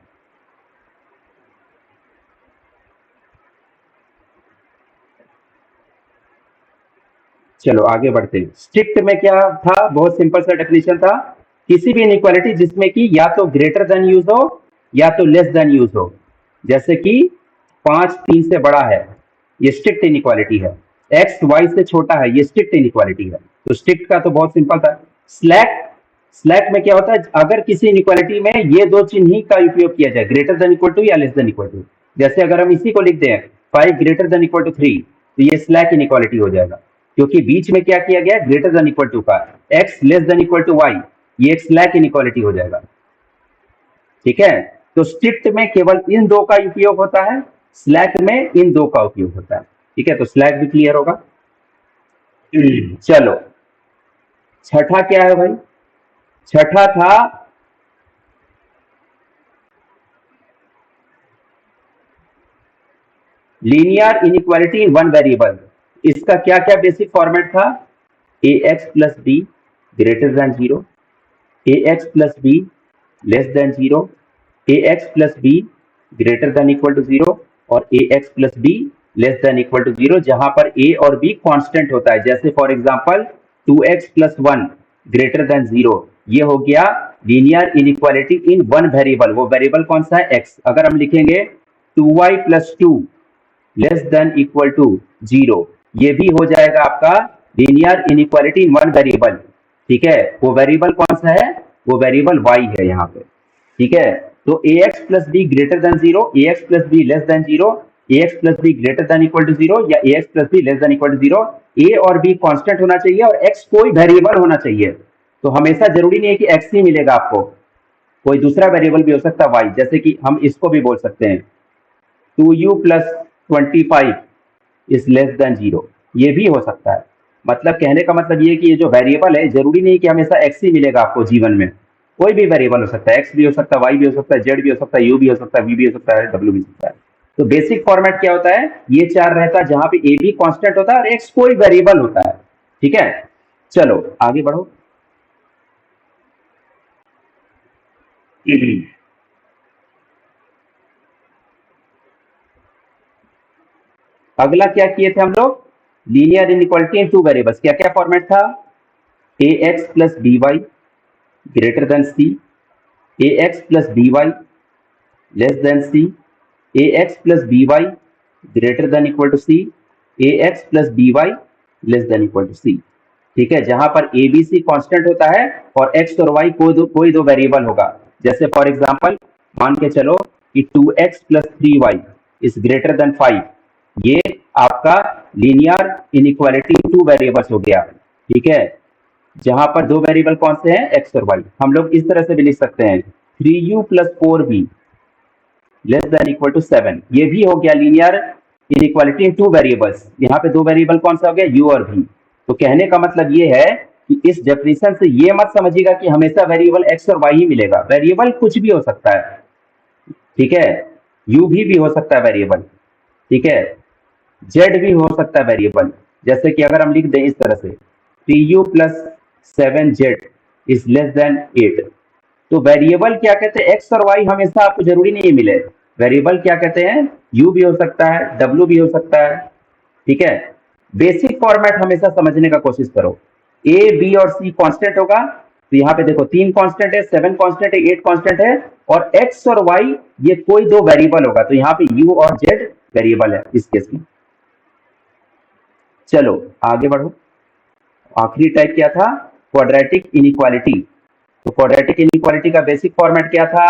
चलो आगे बढ़ते हैं। स्ट्रिक्ट में क्या था, बहुत सिंपल सा डेफिनेशन था, किसी भी इनइक्वालिटी जिसमें कि या तो ग्रेटर देन यूज हो या तो लेस देन यूज हो। जैसे कि 5 3 से बड़ा है, ये स्ट्रिक्ट इनइक्वालिटी है, x y से छोटा है, ये स्ट्रिक्ट इनइक्वालिटी है। तो स्ट्रिक्ट का तो बहुत सिंपल था। स्लैक, स्लैक में क्या होता है, अगर किसी इनइक्वालिटी में ये दो चिन्ह ही का उपयोग किया जाए, ग्रेटर देन इक्वल टू या लेस देन इक्वल टू। जैसे अगर हम इसी को लिख दें 5 ग्रेटर देन इक्वल टू 3, तो ये स्लैक इनइक्वालिटी हो जाएगा, क्योंकि बीच में क्या किया गया, ग्रेटर देन इक्वल टू का, x less than equal to y, ये एक स्लैक इनइक्वालिटी हो जाएगा, ठीक है। तो स्ट्रिक्ट में केवल इन दो का उपयोग होता है, स्लैक में इन दो का उपयोग होता है, ठीक है। तो स्लैक भी क्लियर होगा। चलो छठा क्या है भाई, छठा था linear inequality in one variable. इसका क्या क्या बेसिक फॉर्मेट था, a x plus B greater than 0, A x plus B less than 0, A x plus B greater than equal to 0, और a x plus B less than equal to 0, जहां पर a और b constant होता है। जैसे for example 2x plus 1 greater than 0, ये हो गया linear inequality in one variable. वो वेरिएबल कौन सा है? x। अगर हम लिखेंगे 2y plus 2 less than equal to 0, ये भी हो जाएगा आपका linear inequality in one variable. ठीक है, वो वेरिएबल कौन सा है? वो वेरिएबल y है यहाँ पे। ठीक है, तो ax plus B greater than 0, ax plus B less than 0, ax plus B greater than equal to 0 या ax plus B less than equal to 0, a और b कांस्टेंट होना चाहिए और x कोई वेरिएबल होना चाहिए। तो हमेशा जरूरी नहीं है कि x ही मिलेगा आपको, कोई दूसरा वेरिएबल भी हो सकता है y। जैसे कि हम इसको भी बोल सकते हैं 2u plus 25 is less than 0, ये भी हो सकता है। मतलब कहने का मतलब ये कि ये जो वेरिएबल है, जरूरी नहीं कि हमेशा x ही मिलेगा आपको जीवन में, कोई भी वेरिएबल हो सकता है, x भी हो सकता है, y भी हो सकता है, z भी हो सकता है, u भी हो सकता है, v भी हो सकता है, w भी हो सकता है। तो बेसिक फॉर्मेट क्या होता है? ये चार रहता है, जहां पे a भी कांस्टेंट होता है और x कोई वेरिएबल होता है। ठीक है, चलो आगे बढ़ो। अगला क्या किए थे हम लोग? Linear inequality in two variables. क्या क्या फॉर्मेट था? A x plus B Y greater than c, a x plus B Y less than c, a x plus B Y greater than equal to c, a x plus B Y less than equal to c. ठीक है, जहां पर A B C constant होता है और x और Y कोई दो वेरिएबल होगा। जैसे फॉर एग्जाम्पल मान के चलो कि 2x plus 3y is greater then 5, ये आपका लीनियर इनइक्वालिटी टू वेरिएबल्स हो गया। ठीक है, जहां पर दो वेरिएबल कौन से हैं? एक्स और वाई। हम लोग इस तरह से भी लिख सकते हैं 3u plus 4v less than equal to 7, ये भी हो गया linear inequality in two variables. यहाँ पे दो वेरिएबल कौन सा हो गया? u और v। तो कहने का मतलब ये है कि इस डेफिनेशन से ये मत समझिएगा कि हमेशा वेरिएबल x और y ही मिलेगा, वेरिएबल कुछ भी हो सकता है। ठीक है, u भी हो सकता है वेरिएबल। ठीक है, z भी हो सकता है वेरिएबल। जैसे कि अगर हम लिख दें इस तरह से 3u plus 7z is less then 8, तो वेरिएबल क्या कहते हैं? x और y हमेशा आपको जरूरी नहीं मिले। वेरिएबल क्या कहते हैं? u भी हो सकता है, w भी हो सकता है। ठीक है, बेसिक फॉर्मेट हमेशा समझने का कोशिश करो। a b और c कांस्टेंट होगा, तो यहाँ पे देखो 3 कांस्टेंट है, 7 कांस्टेंट है, 8 कांस्टेंट है, और x और y ये कोई दो वेरिएबल होगा। तो यहाँ पे u और z वेरिएबल है इस केस में। चलो आगे बढ़ो। आखिरी टाइप क्या था? Quadratic inequality. तो क्वाड्रेटिक इनइक्वालिटी का बेसिक फॉर्मेट क्या था?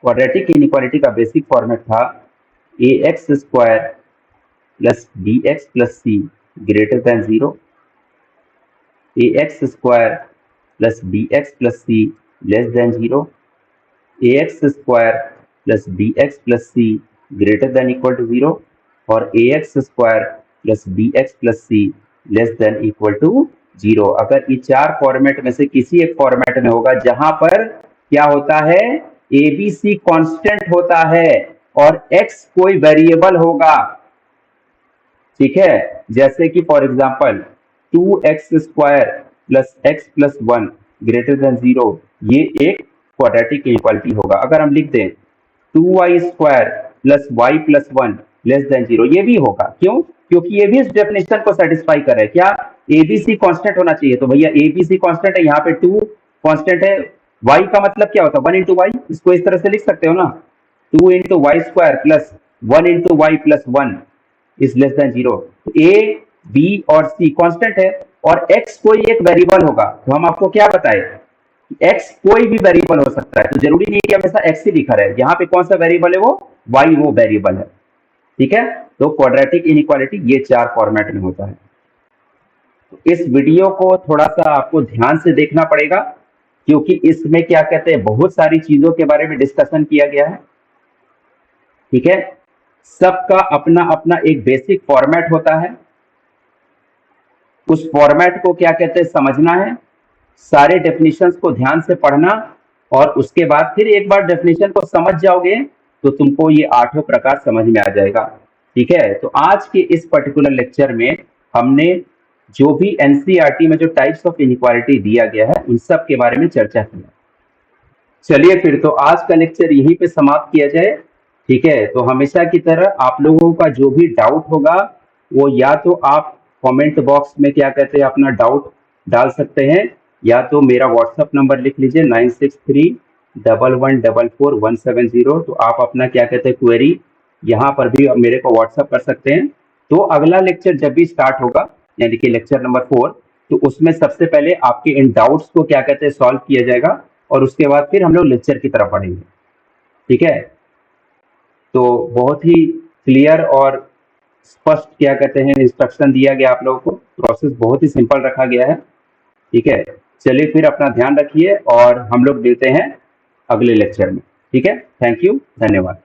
क्वाड्रेटिक इनइक्वालिटी का बेसिक फॉर्मेट था a x square plus b x plus c greater than 0, A x square plus b x plus c less than 0, A x square plus b x plus c greater than equal to 0, और a x square plus b x plus c less than equal to 0। अगर ये चार format में से किसी एक format में होगा जहां पर क्या होता है? ए बी सी कॉन्स्टेंट होता है और x कोई वेरिएबल होगा। ठीक है, जैसे कि for example 2x square plus x plus 1 greater than 0, ये एक क्वाड्रेटिक इनइक्वालिटी होगा। अगर हम लिख दें 2y square plus y plus 1 less than 0, ये भी होगा। क्यों? क्योंकि ये भी इस डेफिनेशन को सेटिस्फाई कर रहा है। क्या? एबीसी कांस्टेंट होना चाहिए। तो भैया एबीसी कांस्टेंट है, यहाँ पे 2 कांस्टेंट है, y का मतलब क्या होता है? 1 इंटू वाई। इसको इस तरह से लिख सकते हो ना, 2 into y square plus 1 into y plus 1 is less than 0। A b और सी कांस्टेंट है और x कोई एक वेरिएबल होगा। तो हम आपको क्या बताए? x कोई भी वेरिएबल हो सकता है, तो जरूरी नहीं कि हमेशा x ही लिखा रहे। यहाँ पे कौन सा वेरिएबल है? वो y वो वेरिएबल है। ठीक है, तो क्वाड्रेटिक इनइक्वालिटी ये चार फॉर्मेट में होता है। तो इस वीडियो को थोड़ा सा आपको ध्यान से देखना पड़ेगा, क्योंकि इसमें क्या कहते हैं, बहुत सारी चीजों के बारे में डिस्कशन किया गया है। ठीक है, सबका अपना अपना एक बेसिक फॉर्मेट होता है, उस फॉर्मेट को क्या कहते हैं समझना है, सारे डेफिनेशंस को ध्यान से पढ़ना, और उसके बाद फिर एक बार डेफिनेशन को समझ जाओगे तो तुमको ये आठों प्रकार समझ में आ जाएगा। ठीक है, तो आज के इस पर्टिकुलर लेक्चर में हमने जो भी एनसीईआरटी में जो टाइप्स ऑफ इनइक्वालिटी दिया गया है उन सब के बारे में चर्चा की। चलिए फिर तो आज का लेक्चर यहीं पे समाप्त किया जाए। ठीक है, तो हमेशा की तरह आप लोगों का जो भी डाउट होगा वो या तो आप कमेंट बॉक्स में क्या कहते हैं अपना डाउट डाल सकते हैं, या तो मेरा व्हाट्सएप नंबर लिख लीजिए 9631144170। तो आप अपना क्या कहते हैं क्वेरी यहाँ पर भी मेरे को व्हाट्सएप कर सकते हैं। तो अगला लेक्चर जब भी स्टार्ट होगा, यानी कि लेक्चर नंबर 4, तो उसमें सबसे पहले आपके इन डाउट्स को क्या कहते हैं सॉल्व किया जाएगा, और उसके बाद फिर हम लोग लेक्चर की तरफ बढ़ेंगे। ठीक है, तो बहुत ही क्लियर और स्पष्ट क्या कहते हैं इंस्ट्रक्शन दिया गया आप लोगों को, प्रोसेस बहुत ही सिंपल रखा गया है। ठीक है, चलिए फिर अपना ध्यान रखिए और हम लोग मिलते हैं अगले लेक्चर में। ठीक है, थैंक यू, धन्यवाद।